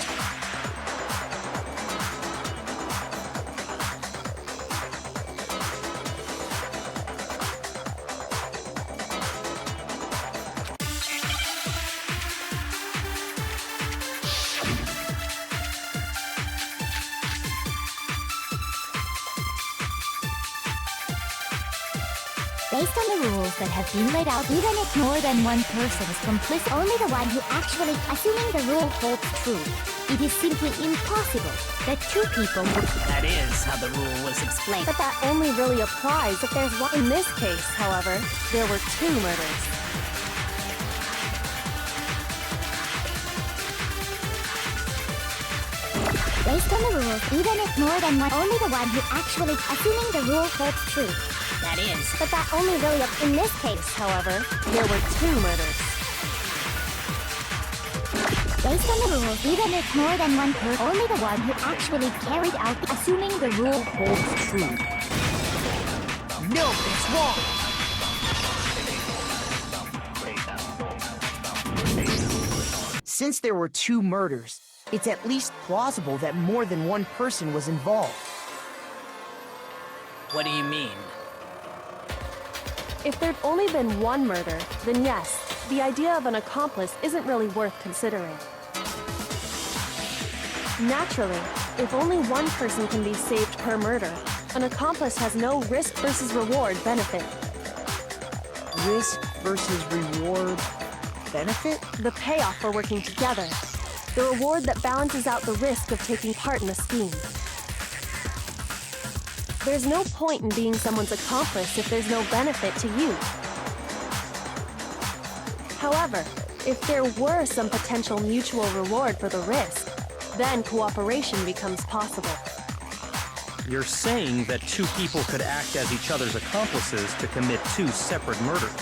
Based on the rules that have been laid out, even if more than one person is complicit, only the one who actually, assuming the rule holds true, it is simply impossible that two people would... That is how the rule was explained. But that only really applies if there's one. In this case, however, there were two murders. Based on the rules, even if more than one, only the one who actually, assuming the rule holds true. That is. But that only really, in this case, However, there were 2 murders. based on the rules, even if more than one person, only the one who actually carried out, assuming the rule holds true. No, it's wrong! Since there were 2 murders, it's at least plausible that more than one person was involved. What do you mean? If there'd only been 1 murder, then yes, the idea of an accomplice isn't really worth considering. Naturally, if only one person can be saved per murder, an accomplice has no risk versus reward benefit. Risk versus reward benefit? The payoff for working together. The reward that balances out the risk of taking part in the scheme. There's no point in being someone's accomplice if there's no benefit to you. However, if there were some potential mutual reward for the risk, then cooperation becomes possible. You're saying that 2 people could act as each other's accomplices to commit 2 separate murders.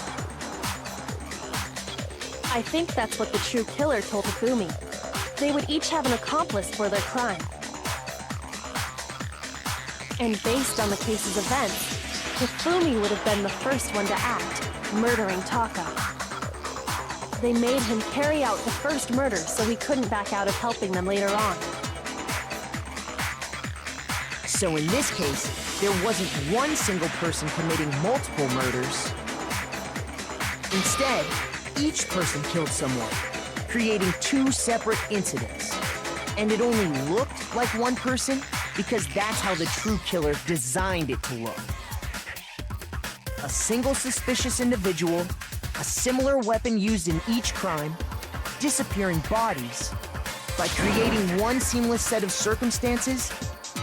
I think that's what the true killer told Hifumi. They would each have an accomplice for their crime. And based on the case's events, Hifumi would have been the first one to act, murdering Taka. They made him carry out the first murder so he couldn't back out of helping them later on. So in this case, there wasn't one single person committing multiple murders. Instead, each person killed someone, creating 2 separate incidents. And it only looked like one person because that's how the true killer designed it to look. A single suspicious individual, a similar weapon used in each crime, disappearing bodies. By creating one seamless set of circumstances,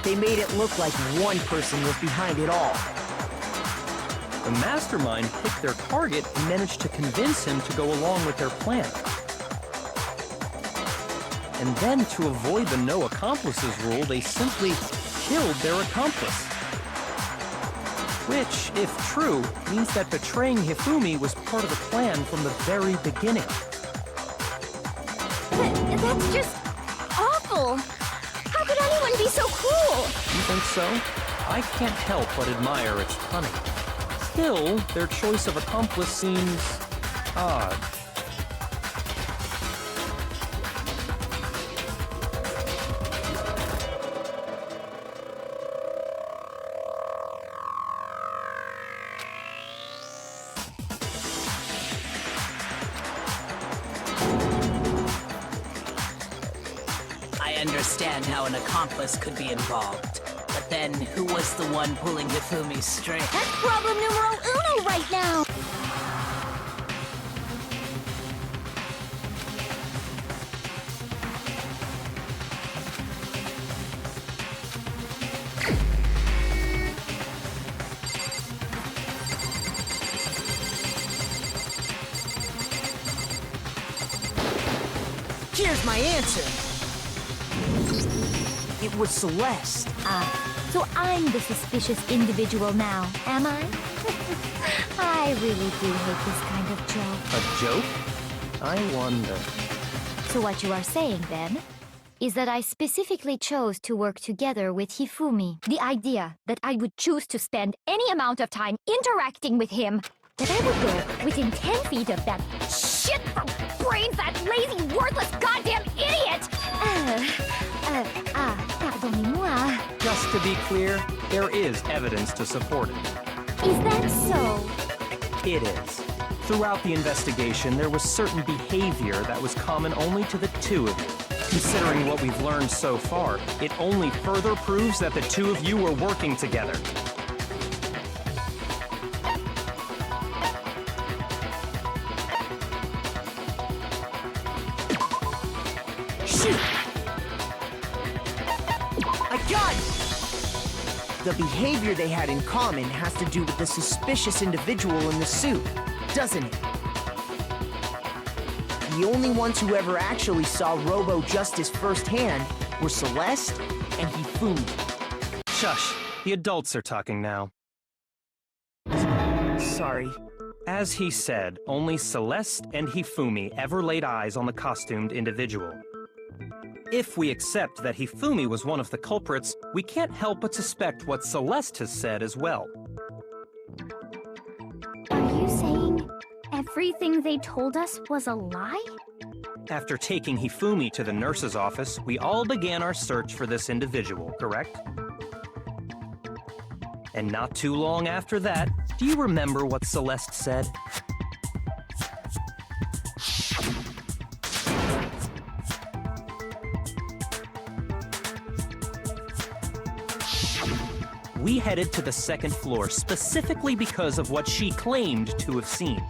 they made it look like one person was behind it all. The mastermind picked their target and managed to convince him to go along with their plan. And then, to avoid the no accomplices rule, they simply killed their accomplice. Which, if true, means that betraying Hifumi was part of the plan from the very beginning. That's just awful! How could anyone be so cruel? You think so? I can't help but admire its cunning. Still, their choice of accomplice seems odd. I understand how an accomplice could be involved. But then, who was the one pulling Hifumi's string? That's problem numero uno right now! Here's my answer. It was Celeste. So I'm the suspicious individual now, am I? I really do hate this kind of joke. A joke? I wonder. So what you are saying, then, is that I specifically chose to work together with Hifumi. The idea that I would choose to spend any amount of time interacting with him, that I would go within 10 feet of that shit for brains, that lazy, worthless, goddamn idiot! Pardonnez-moi. Just to be clear, there is evidence to support it. Is that so? It is. Throughout the investigation, there was certain behavior that was common only to the 2 of you. Considering what we've learned so far, it only further proves that the 2 of you were working together. Shoot! I got it! The behavior they had in common has to do with the suspicious individual in the suit, doesn't it? The only ones who ever actually saw Robo Justice firsthand were Celeste and Hifumi. Shush, the adults are talking now. Sorry. As he said, only Celeste and Hifumi ever laid eyes on the costumed individual. If we accept that Hifumi was one of the culprits, we can't help but suspect what Celeste has said as well. Are you saying everything they told us was a lie? After taking Hifumi to the nurse's office, we all began our search for this individual, correct? And not too long after that, do you remember what Celeste said? We headed to the second floor specifically because of what she claimed to have seen.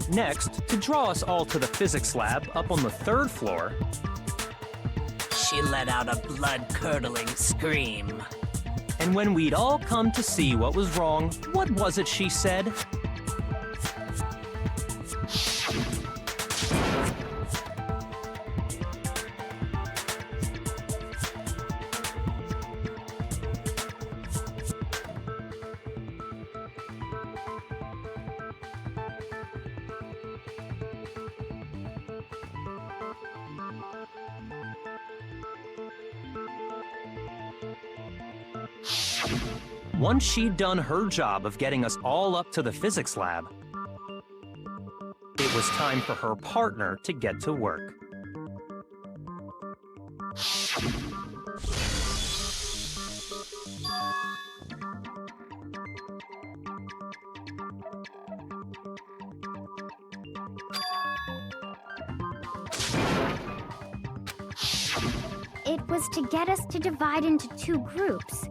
Next, to draw us all to the physics lab up on the third floor, She let out a blood-curdling scream. and when we'd all come to see what was wrong, what was it she said? Once she'd done her job of getting us all up to the physics lab, it was time for her partner to get to work. It was to get us to divide into two groups,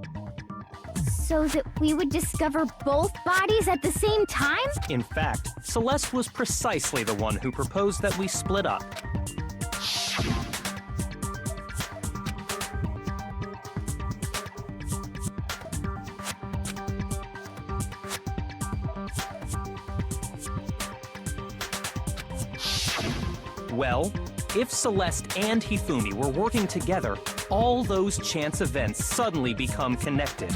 so that we would discover both bodies at the same time? In fact, Celeste was precisely the one who proposed that we split up. Well, if Celeste and Hifumi were working together, all those chance events suddenly become connected.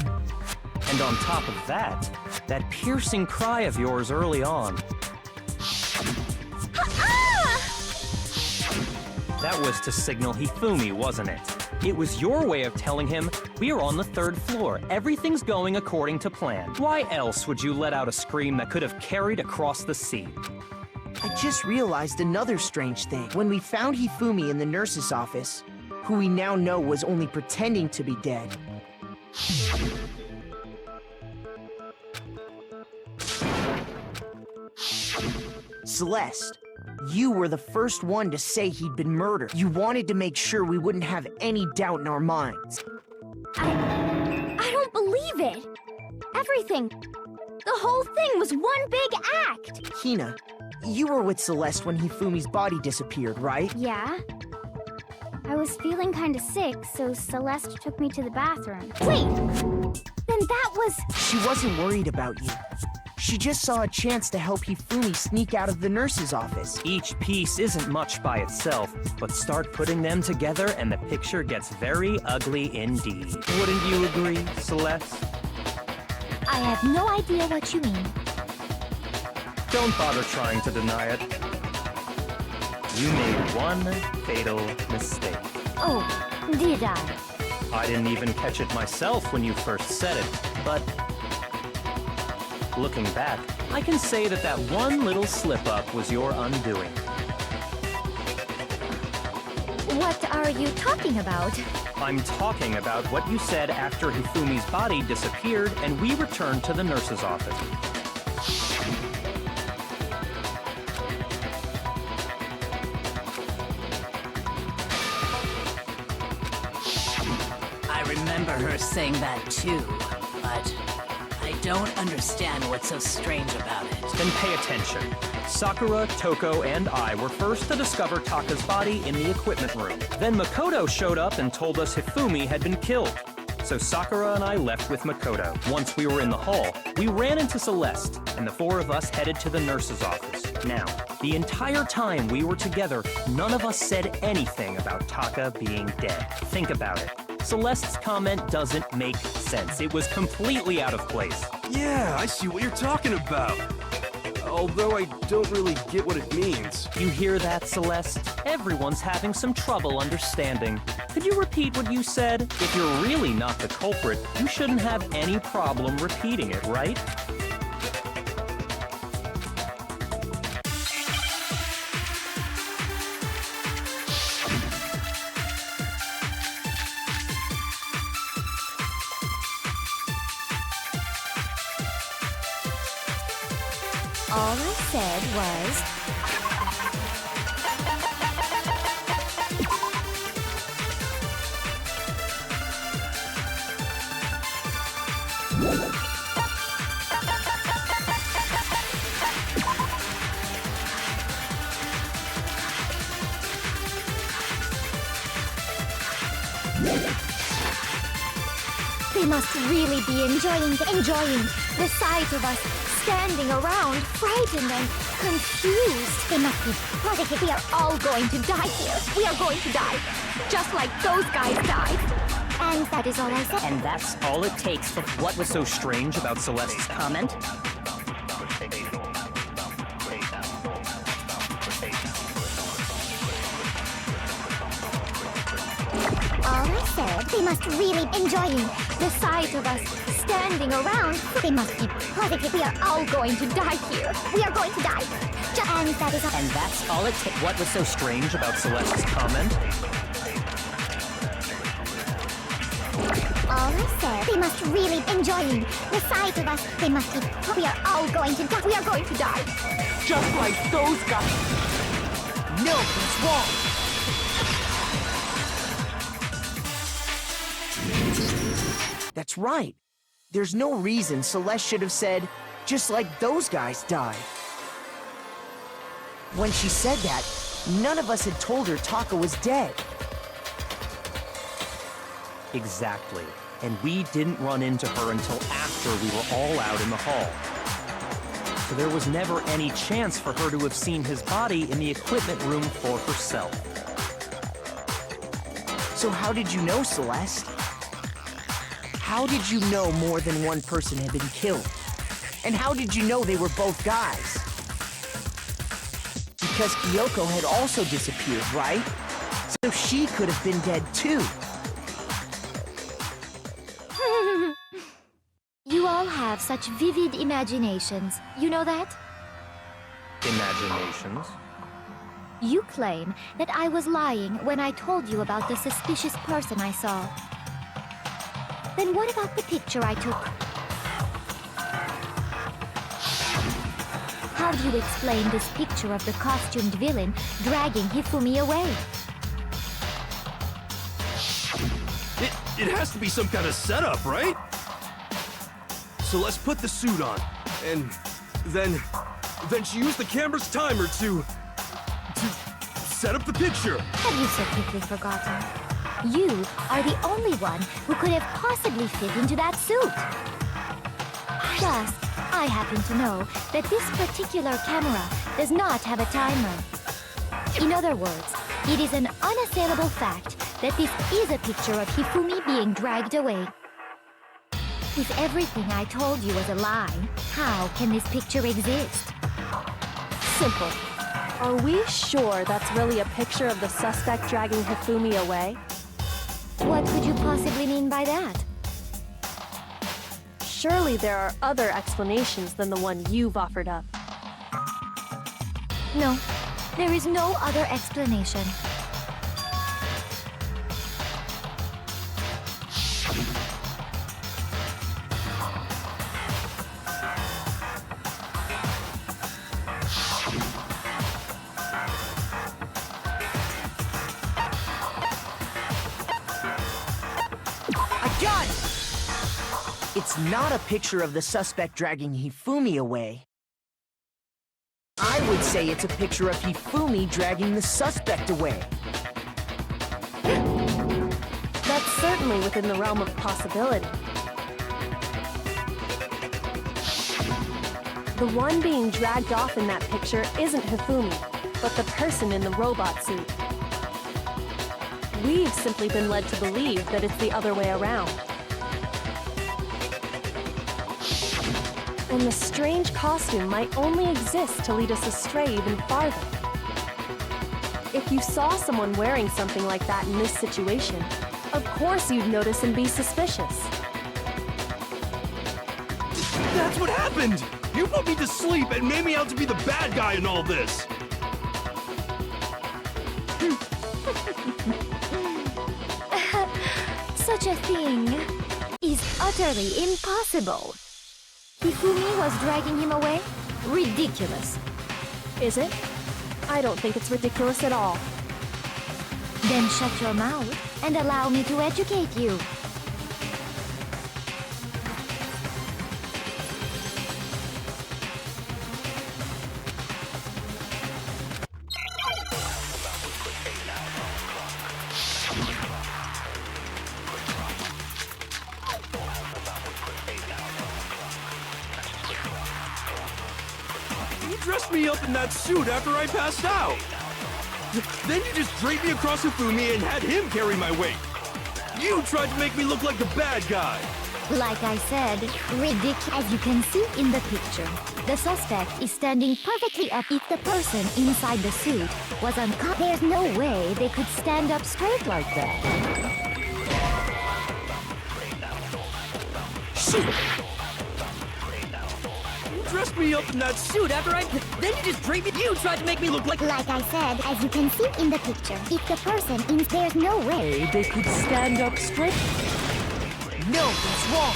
And on top of that, that piercing cry of yours early on. That was to signal Hifumi, wasn't it? It was your way of telling him, we're on the third floor, everything's going according to plan. Why else would you let out a scream that could have carried across the sea? I just realized another strange thing. When we found Hifumi in the nurse's office, who we now know was only pretending to be dead, Celeste, you were the first one to say he'd been murdered. You wanted to make sure we wouldn't have any doubt in our minds. I don't believe it. Everything, the whole thing was one big act. Hina, you were with Celeste when Hifumi's body disappeared, right? Yeah. I was feeling kind of sick, so Celeste took me to the bathroom. Wait! Then that was... She wasn't worried about you. She just saw a chance to help Hifumi sneak out of the nurse's office. Each piece isn't much by itself, but start putting them together and the picture gets very ugly indeed. Wouldn't you agree, Celeste? I have no idea what you mean. Don't bother trying to deny it. You made one fatal mistake. Oh, did I? I didn't even catch it myself when you first said it, but looking back, I can say that that one little slip-up was your undoing. What are you talking about? I'm talking about what you said after Hifumi's body disappeared and we returned to the nurse's office. I remember her saying that too, but I don't understand what's so strange about it. Then pay attention. Sakura, Toko, and I were first to discover Taka's body in the equipment room. Then Makoto showed up and told us Hifumi had been killed. So Sakura and I left with Makoto. Once we were in the hall, we ran into Celeste, and the four of us headed to the nurse's office. Now, the entire time we were together, none of us said anything about Taka being dead. Think about it. Celeste's comment doesn't make sense. It was completely out of place. Yeah, I see what you're talking about. Although I don't really get what it means. You hear that, Celeste? Everyone's having some trouble understanding. Could you repeat what you said? If you're really not the culprit, you shouldn't have any problem repeating it, right? All I said was... They must really be enjoying the sight of us standing around, frightened and confused. They must be positive we are all going to die here. We are going to die, just like those guys died. And that is all I said. And that's all it takes for What was so strange about Celeste's comment? All I said, they must really enjoying the sight of us standing around. They must be positive we are all going to die here. We are going to die. And that is all. And that's all it takes. What was so strange about Celeste's comment? All I said, they must really enjoying the sight of us. They must be. We are all going to die. We are going to die. Just like those guys. No, he's wrong. That's right. There's no reason Celeste should have said, just like those guys died. When she said that, none of us had told her Taka was dead. Exactly. And we didn't run into her until after we were all out in the hall. So there was never any chance for her to have seen his body in the equipment room for herself. So how did you know, Celeste? How did you know more than one person had been killed? And how did you know they were both guys? Because Kyoko had also disappeared, right? So she could have been dead too. You all have such vivid imaginations. You know that? Imaginations? You claim that I was lying when I told you about the suspicious person I saw. Then what about the picture I took? How do you explain this picture of the costumed villain dragging Hifumi away? It has to be some kind of setup, right? So let's put the suit on, and then she used the camera's timer to set up the picture. Have you so quickly forgotten? You are the only one who could have possibly fit into that suit. Plus, I happen to know that this particular camera does not have a timer. In other words, it is an unassailable fact that this is a picture of Hifumi being dragged away. If everything I told you was a lie, how can this picture exist? Simple. Are we sure that's really a picture of the suspect dragging Hifumi away? What could you possibly mean by that? Surely there are other explanations than the one you've offered up. No, there is no other explanation. It's not a picture of the suspect dragging Hifumi away. I would say it's a picture of Hifumi dragging the suspect away. That's certainly within the realm of possibility. The one being dragged off in that picture isn't Hifumi, but the person in the robot suit. We've simply been led to believe that it's the other way around. And the strange costume might only exist to lead us astray even farther. If you saw someone wearing something like that in this situation, of course you'd notice and be suspicious. That's what happened! You put me to sleep and made me out to be the bad guy in all this! Such a thing is utterly impossible. Hifumi was dragging him away? Ridiculous. Is it? I don't think it's ridiculous at all. Then shut your mouth and allow me to educate you. You dressed me up in that suit after I passed out! Then you just draped me across Hifumi and had him carry my weight! You tried to make me look like the bad guy! Like I said, ridiculous. As you can see in the picture, the suspect is standing perfectly up. If the person inside the suit was unconscious, there's no way they could stand up straight like that. Shoot! You dressed me up in that suit after I... Then you just draped me... You tried to make me look like... Like I said, as you can see in the picture, if the person in there's no way They could stand up straight. No, that's wrong.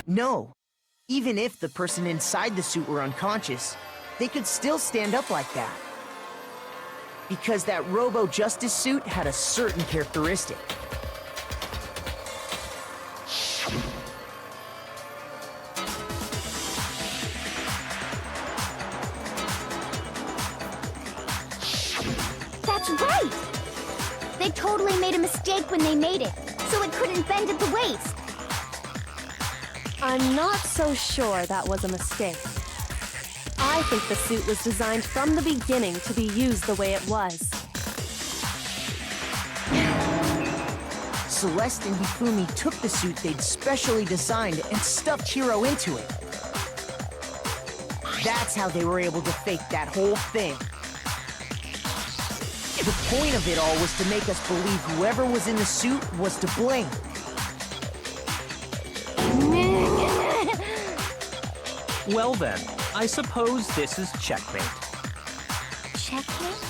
No. Even if the person inside the suit were unconscious, they could still stand up like that. Because that Robo-Justice suit had a certain characteristic. That's right! They totally made a mistake when they made it, so it couldn't bend at the waist. I'm not so sure that was a mistake. I think the suit was designed from the beginning to be used the way it was. Celeste and Hifumi took the suit they'd specially designed and stuffed Hiro into it. That's how they were able to fake that whole thing. The point of it all was to make us believe whoever was in the suit was to blame. Well then, I suppose this is checkmate. Checkmate?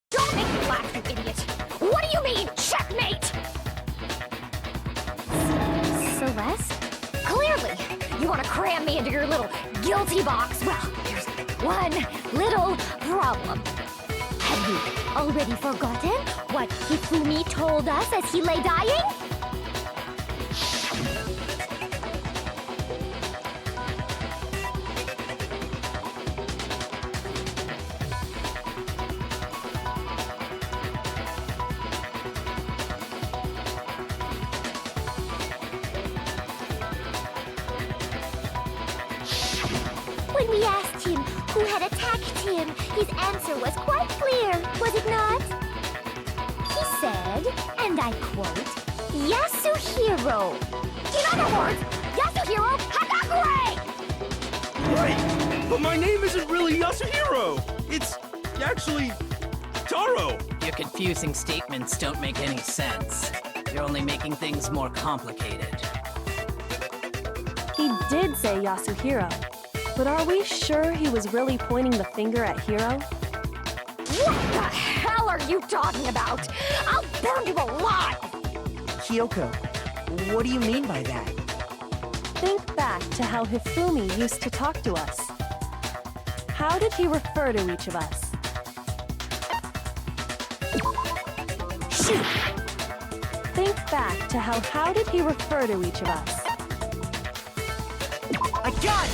Don't make me laugh, you idiot! What do you mean, checkmate? Celeste? Clearly, you want to cram me into your little guilty box. Well, there's one little problem. Have you already forgotten what Hifumi told us as he lay dying? When we asked him who had attacked him, his answer was quite clear, was it not? He said, and I quote, Yasuhiro. In other words, Yasuhiro Hagakure! Wait! But my name isn't really Yasuhiro! It's actually... Taro! Your confusing statements don't make any sense. You're only making things more complicated. He did say Yasuhiro, but are we sure he was really pointing the finger at Hiro? What the hell are you talking about? I'll burn you alive! Kyoko, what do you mean by that? Think back to how Hifumi used to talk to us. How did he refer to each of us? Shoot! Think back to how did he refer to each of us? gun!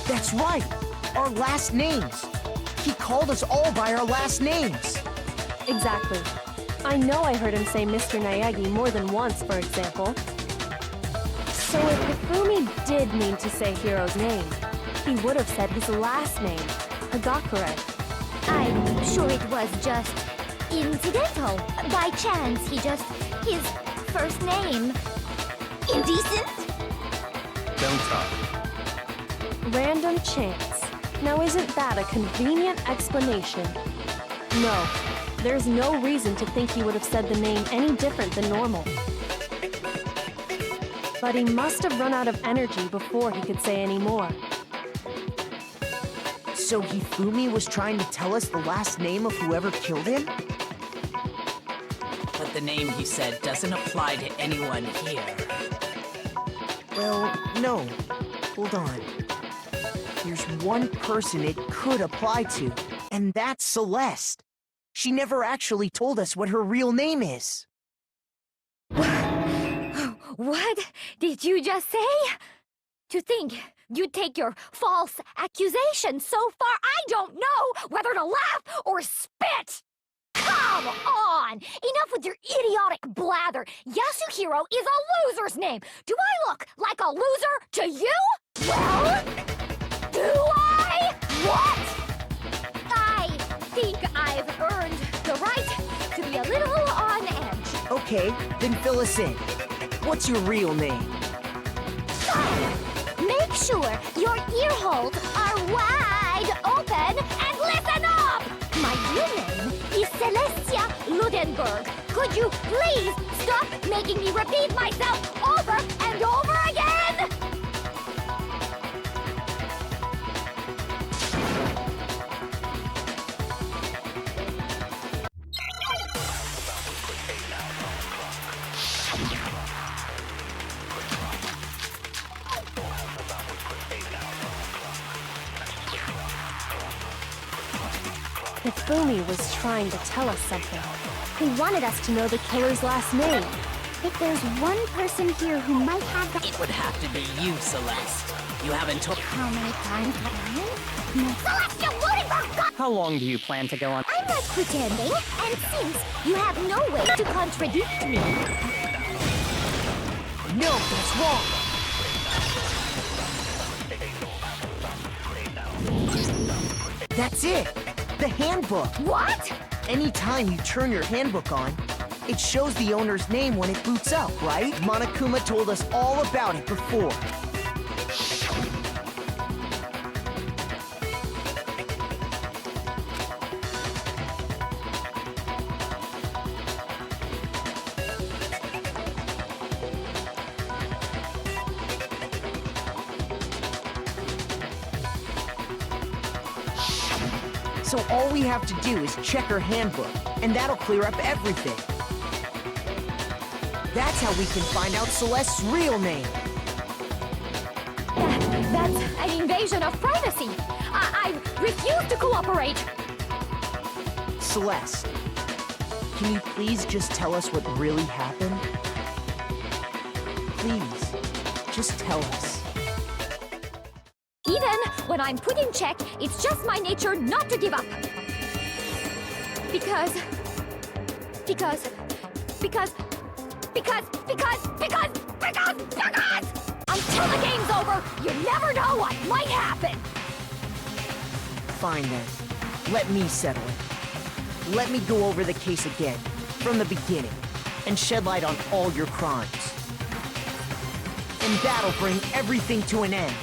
That's right, our last names. He called us all by our last names. Exactly. I know I heard him say Mr. Naegi more than once, for example. So if Hifumi did mean to say Hiro's name, he would have said his last name, Hagakure. I'm sure it was just incidental. By chance, his first name. Indecent? Don't talk. Random chance. Now isn't that a convenient explanation? No, there's no reason to think he would have said the name any different than normal. But he must have run out of energy before he could say any more. So Hifumi was trying to tell us the last name of whoever killed him? But the name he said doesn't apply to anyone here. Well, no. Hold on. There's one person it could apply to, and that's Celeste. She never actually told us what her real name is. What did you just say? To think you'd take your false accusation so far, I don't know whether to laugh or spit! Come on! Enough with your idiotic blather! Yasuhiro is a loser's name! Do I look like a loser to you? Well, do I? What? I think I've earned the right to be a little on edge. Okay, then fill us in. What's your real name? Make sure your ear holes are wide open and listen up! My real name is Celestia Ludenberg. Could you please stop making me repeat myself over and over again? Hifumi was trying to tell us something. He wanted us to know the killer's last name. If there's one person here who might have the... It would have to be you, Celeste. You haven't told... How many times have I? No. Celestia Ludenberg! How long do you plan to go on? I'm not pretending, and since you have no way to contradict me... No, that's wrong! That's it! The handbook! What? Anytime you turn your handbook on, it shows the owner's name when it boots up, right? Monokuma told us all about it before. So all we have to do is check her handbook, and that'll clear up everything. That's how we can find out Celeste's real name. That's an invasion of privacy. I refuse to cooperate. Celeste, can you please just tell us what really happened? Please, just tell us. Even when I'm put in check, it's just my nature not to give up. Because until the game's over, you never know what might happen. Fine then. Let me settle it. Let me go over the case again, from the beginning, and shed light on all your crimes. And that'll bring everything to an end.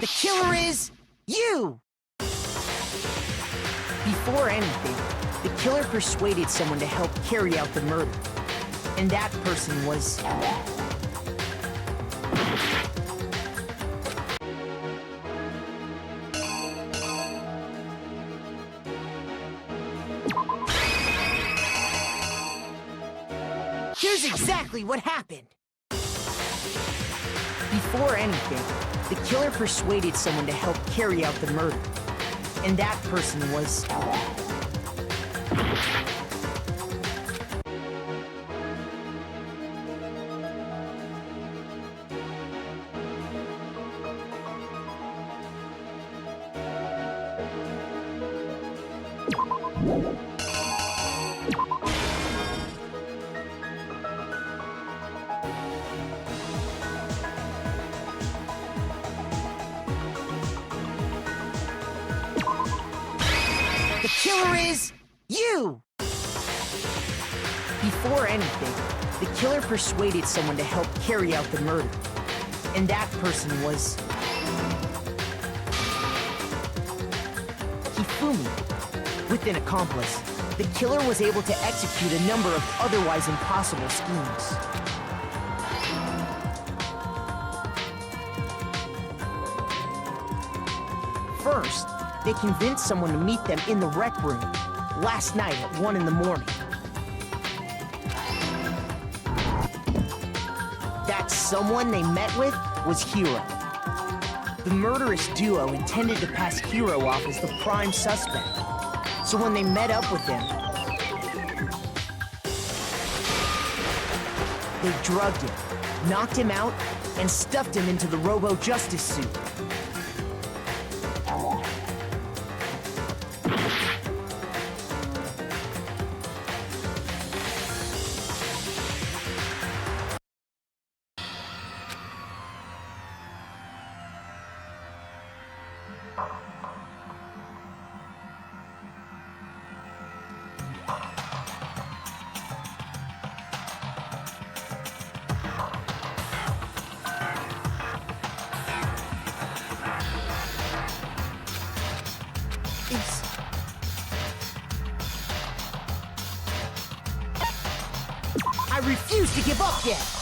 The killer is you! Before anything, the killer persuaded someone to help carry out the murder. And that person was... Here's exactly what happened. Before anything, the killer persuaded someone to help carry out the murder. And that person was... The killer is you! Before anything, the killer persuaded someone to help carry out the murder. And that person was... Hifumi. With an accomplice, the killer was able to execute a number of otherwise impossible schemes. First, they convinced someone to meet them in the rec room last night at 1 in the morning. That someone they met with was Hiro. The murderous duo intended to pass Hiro off as the prime suspect. So when they met up with him, they drugged him, knocked him out, and stuffed him into the Robo-Justice suit. refuse to give up yet!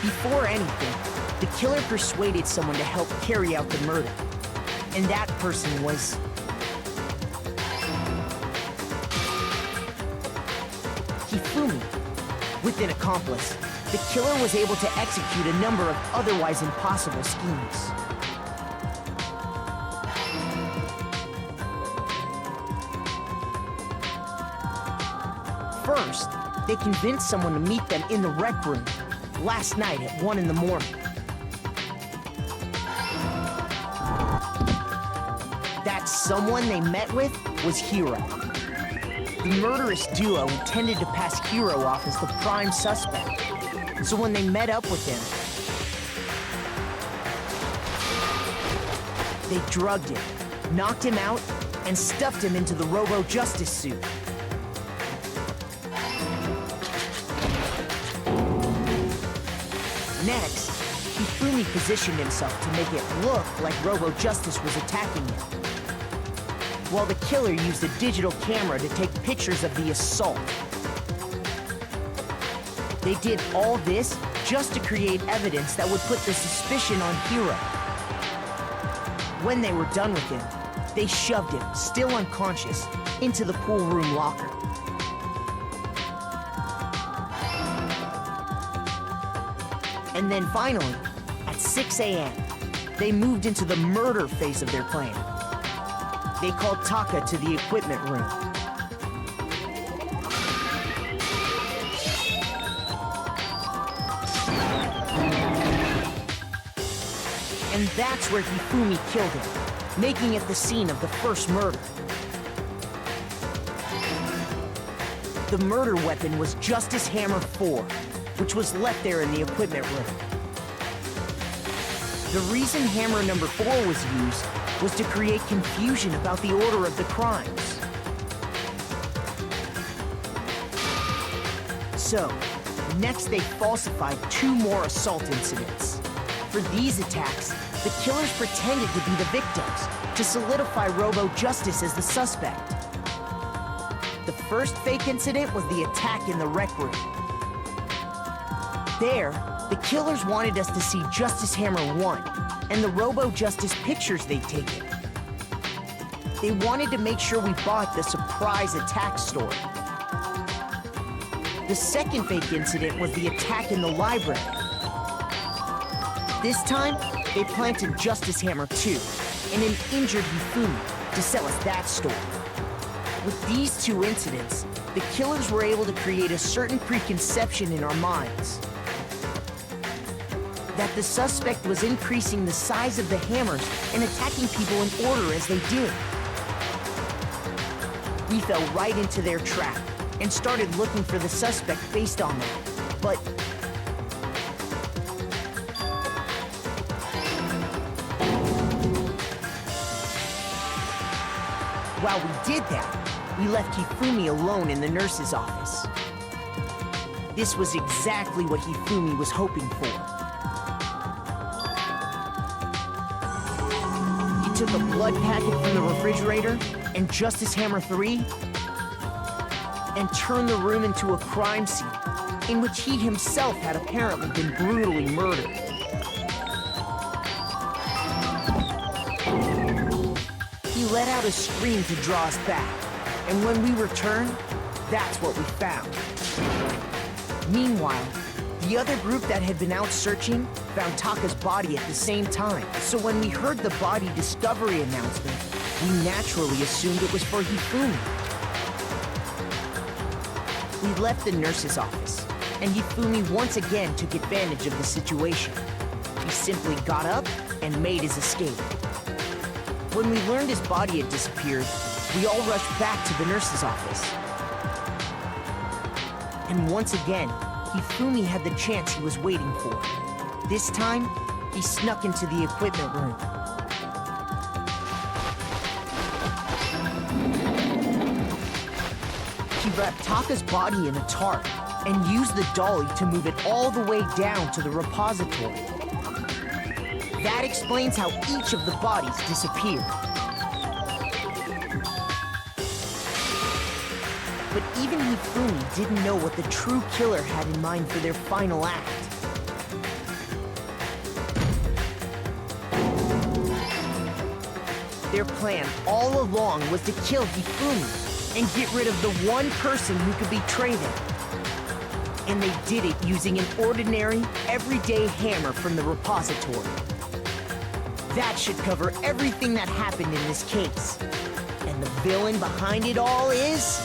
Before anything, the killer persuaded someone to help carry out the murder. And that person was... Hifumi. With an accomplice, the killer was able to execute a number of otherwise impossible schemes. First, they convinced someone to meet them in the rec room last night at 1 in the morning. That someone they met with was Hiro. The murderous duo intended to pass Hiro off as the prime suspect. So when they met up with him, they drugged him, knocked him out, and stuffed him into the Robo-Justice suit. Next, Hifumi positioned himself to make it look like Robo-Justice was attacking him, while the killer used a digital camera to take pictures of the assault. They did all this just to create evidence that would put the suspicion on Hiro. When they were done with him, they shoved him, still unconscious, into the pool room locker. And then finally, at 6 a.m., they moved into the murder phase of their plan. They called Taka to the equipment room. And that's where Hifumi killed him, making it the scene of the first murder. The murder weapon was Justice Hammer 4, which was left there in the equipment room. The reason hammer number 4 was used was to create confusion about the order of the crimes. So, next they falsified 2 more assault incidents. For these attacks, the killers pretended to be the victims to solidify Robo Justice as the suspect. The first fake incident was the attack in the rec room. There, the killers wanted us to see Justice Hammer 1 and the Robo Justice pictures they'd taken. They wanted to make sure we bought the surprise attack story. The second fake incident was the attack in the library. This time, they planted Justice Hammer 2 and an injured Hifumi to sell us that story. With these 2 incidents, the killers were able to create a certain preconception in our minds that the suspect was increasing the size of the hammers and attacking people in order as they did. We fell right into their trap and started looking for the suspect based on that. But while we did that, we left Hifumi alone in the nurse's office. This was exactly what Hifumi was hoping for. He took a blood packet from the refrigerator and Justice Hammer 3 and turned the room into a crime scene in which he himself had apparently been brutally murdered. He let out a scream to draw us back, and when we returned, that's what we found. Meanwhile, the other group that had been out searching found Taka's body at the same time. So when we heard the body discovery announcement, we naturally assumed it was for Hifumi. We left the nurse's office, and Hifumi once again took advantage of the situation. He simply got up and made his escape. When we learned his body had disappeared, we all rushed back to the nurse's office. And once again, Hifumi had the chance he was waiting for. This time, he snuck into the equipment room. He wrapped Taka's body in a tarp and used the dolly to move it all the way down to the repository. That explains how each of the bodies disappeared. But even Hifumi didn't know what the true killer had in mind for their final act. Their plan all along was to kill Hifumi and get rid of the one person who could betray them. And they did it using an ordinary, everyday hammer from the repository. That should cover everything that happened in this case. And the villain behind it all is...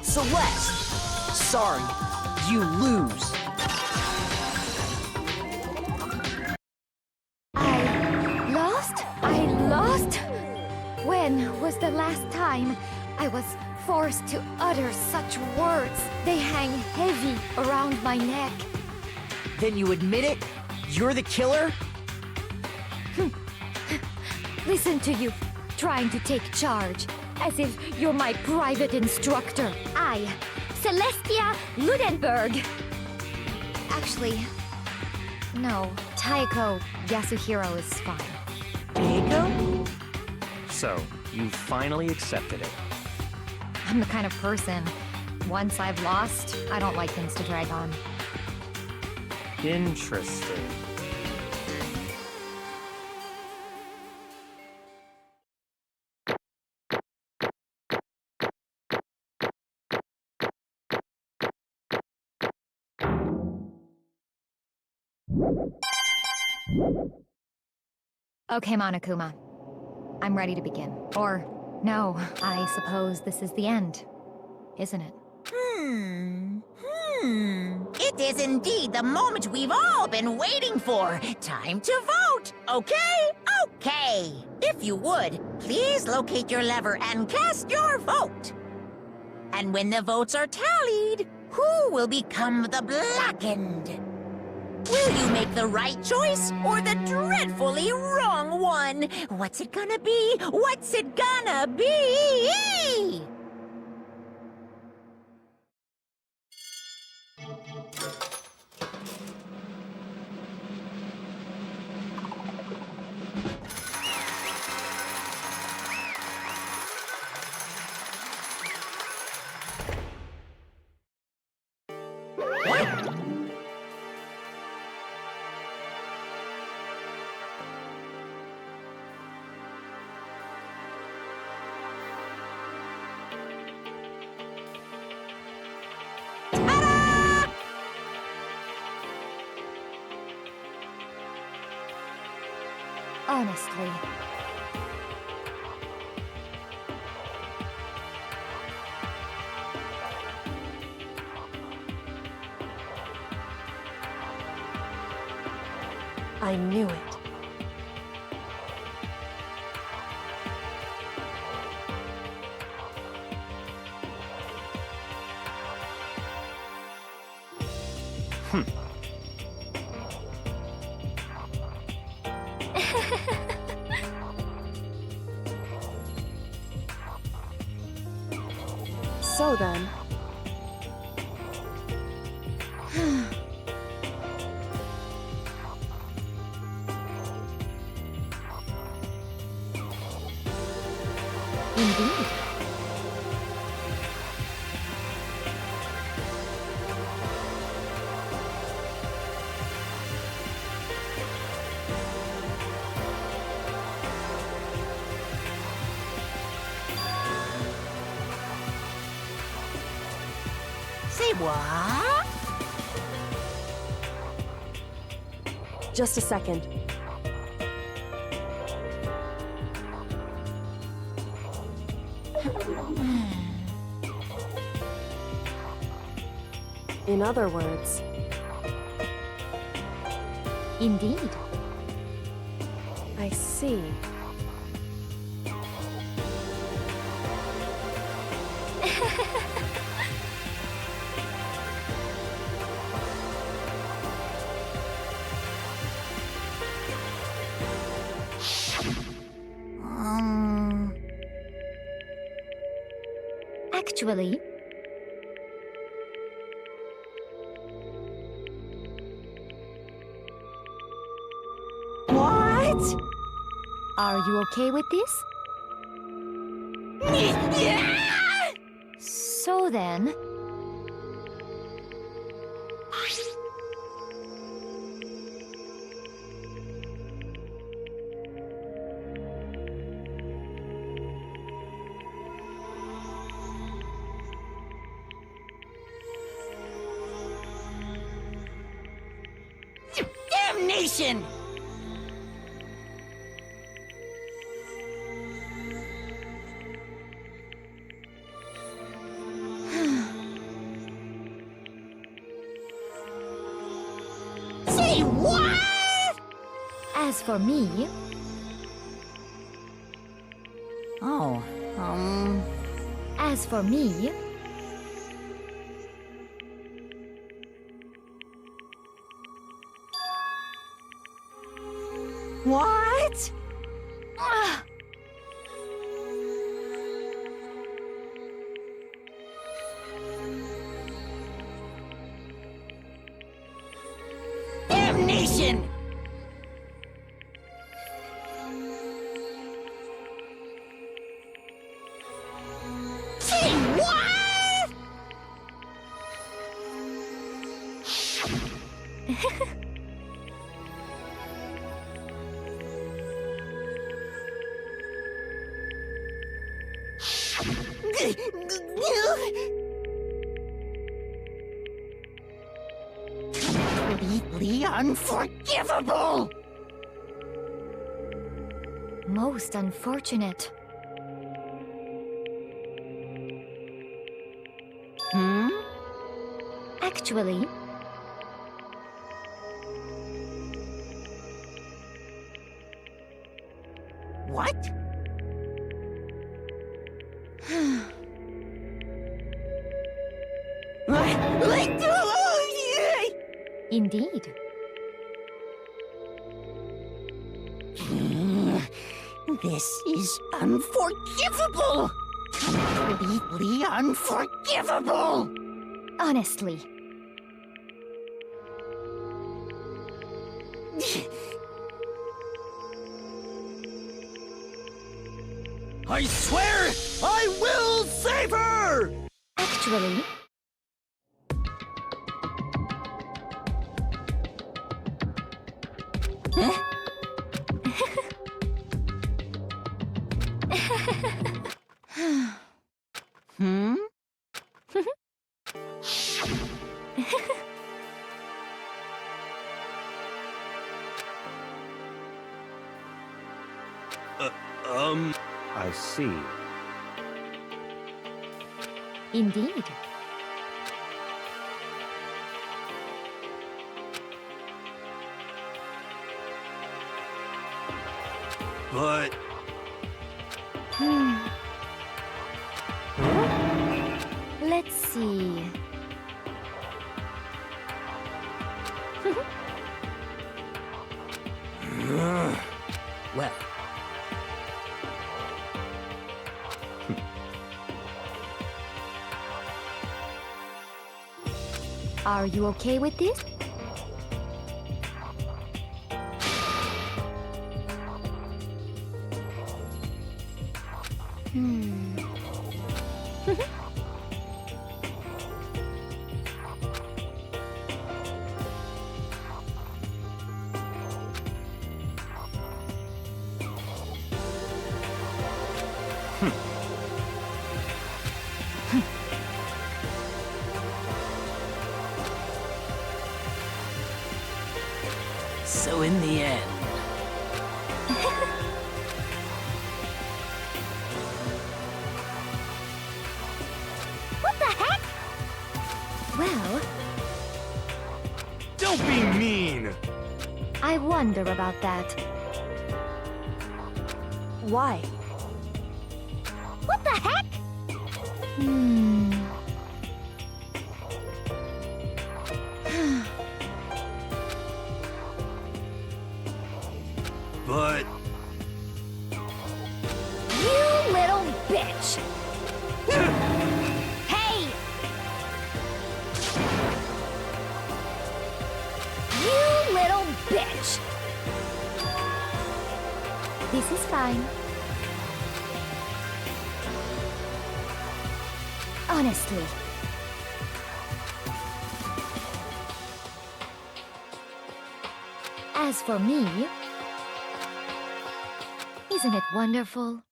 Celeste! Sorry, you lose. I lost? When was the last time I was forced to utter such words? They hang heavy around my neck. Then you admit it? You're the killer? Listen to you, trying to take charge, as if you're my private instructor. I, Celestia Ludenberg. Actually, no, Taeko Yasuhiro is fine. Taeko? So, you finally accepted it. I'm the kind of person, once I've lost, I don't like things to drag on. Interesting. Okay, Monokuma. I'm ready to begin. Or, no, I suppose this is the end, isn't it? It is indeed the moment we've all been waiting for. Time to vote, okay? Okay. If you would, please locate your lever and cast your vote. And when the votes are tallied, who will become the blackened? Will you make the right choice or the dreadfully wrong one? What's it gonna be? What's it gonna be? Honestly. I knew it. So then... Indeed. Say what? Just a second. In other words, Indeed. I see. Actually, What? are you okay with this? So then... Damnation! Say what? As for me... Oh, As for me... What? damnation! Say what? Will be completely unforgivable! Most unfortunate. Hmm? Actually, What? indeed. This is unforgivable! Completely unforgivable! Honestly. I swear I will save her! Actually, Hmm? I see. indeed. But Let's see. Well, Are you okay with this? so in the end, What the heck? Well, don't be mean! I wonder about that. Why? What the heck? Hmm. But You little bitch! Hey! You little bitch! This is fine. Honestly. As for me, isn't it wonderful?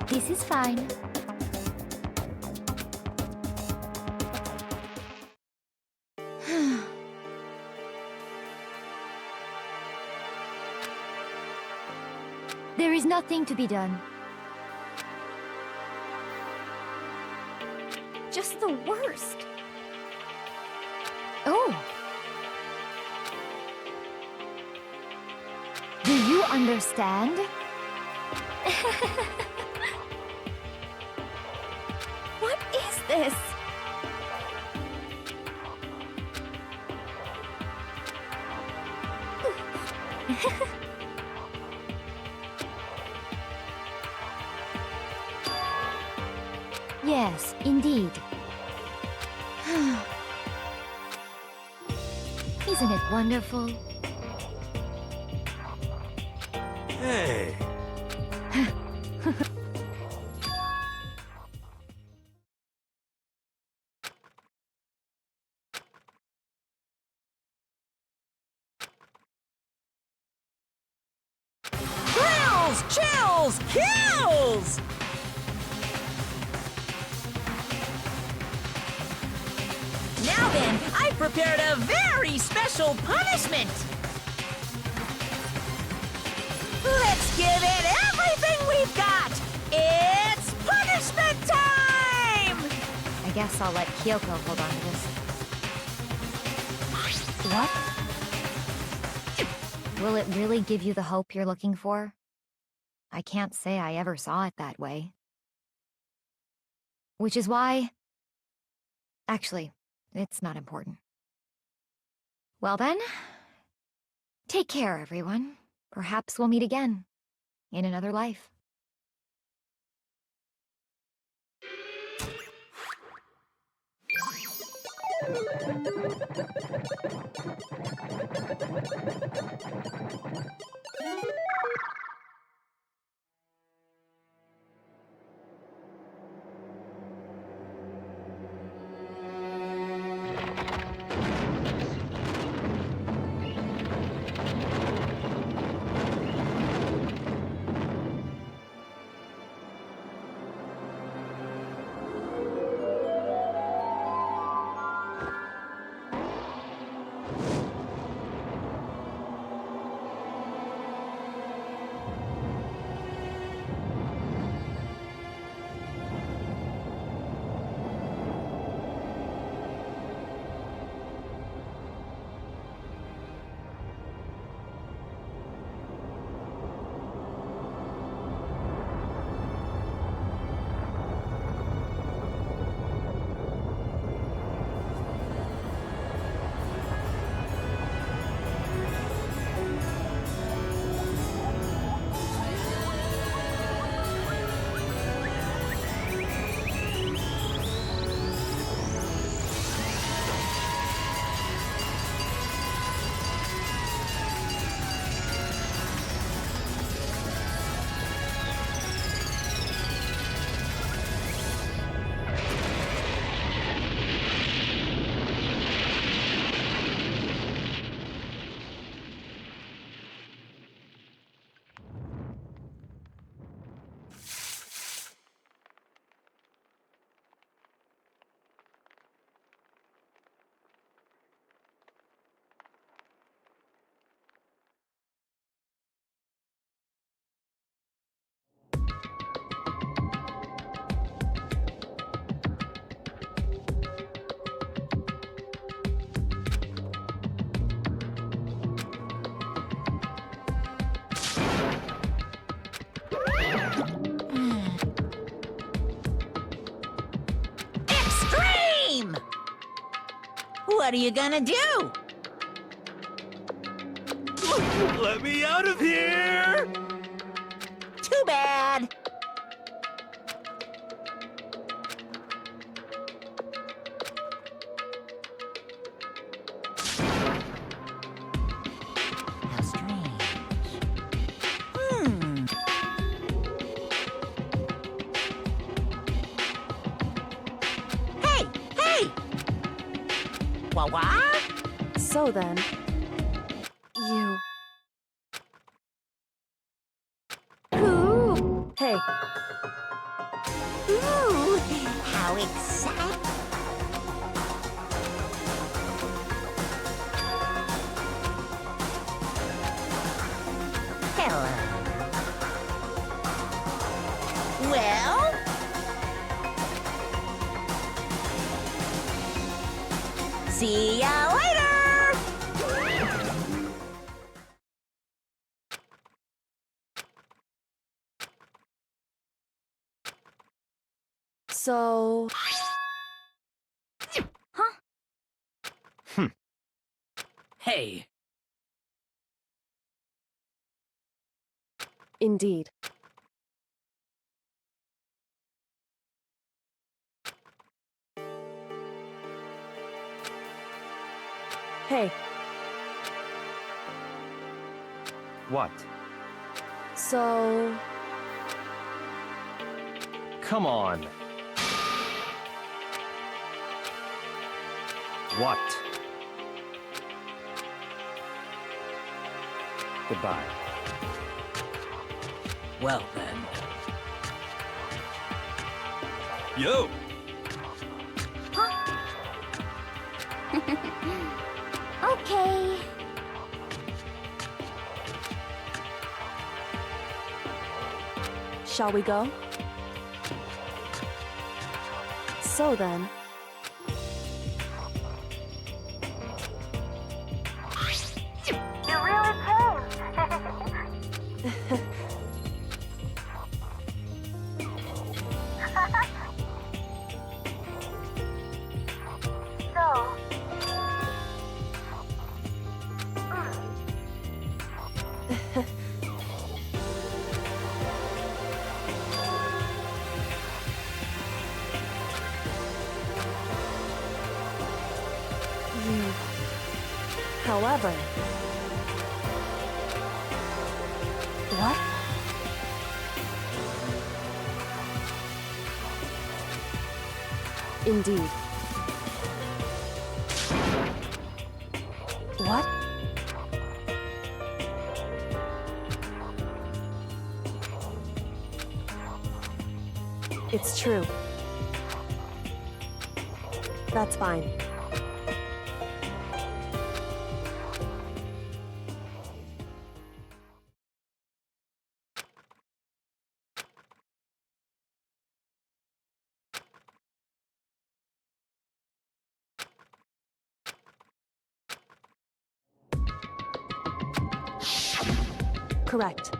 This is fine. There is nothing to be done. Just the worst. Oh! Do you understand? What is this? Yes, indeed. Isn't it wonderful? hey, rules! Now then, I've prepared a very special punishment! Let's give it everything we've got! It's punishment time! I guess I'll let Kyoko hold on to this. What? Will it really give you the hope you're looking for? I can't say I ever saw it that way. Which is why... Actually, it's not important. Well then, take care, everyone. Perhaps we'll meet again, in another life. What are you gonna do? Let me out of here! Too bad. How strange. Hey! Hey! Wah-wah? So then, you... Ooh! Hey, Ooh, how exciting! Hello. Well? See ya later! so... Hey, Indeed. Hey, What? so... Come on. What? Goodbye. well then. Yo! Okay. Shall we go? So then, You really came. So. however... What? Indeed. What? It's true. That's fine. Correct.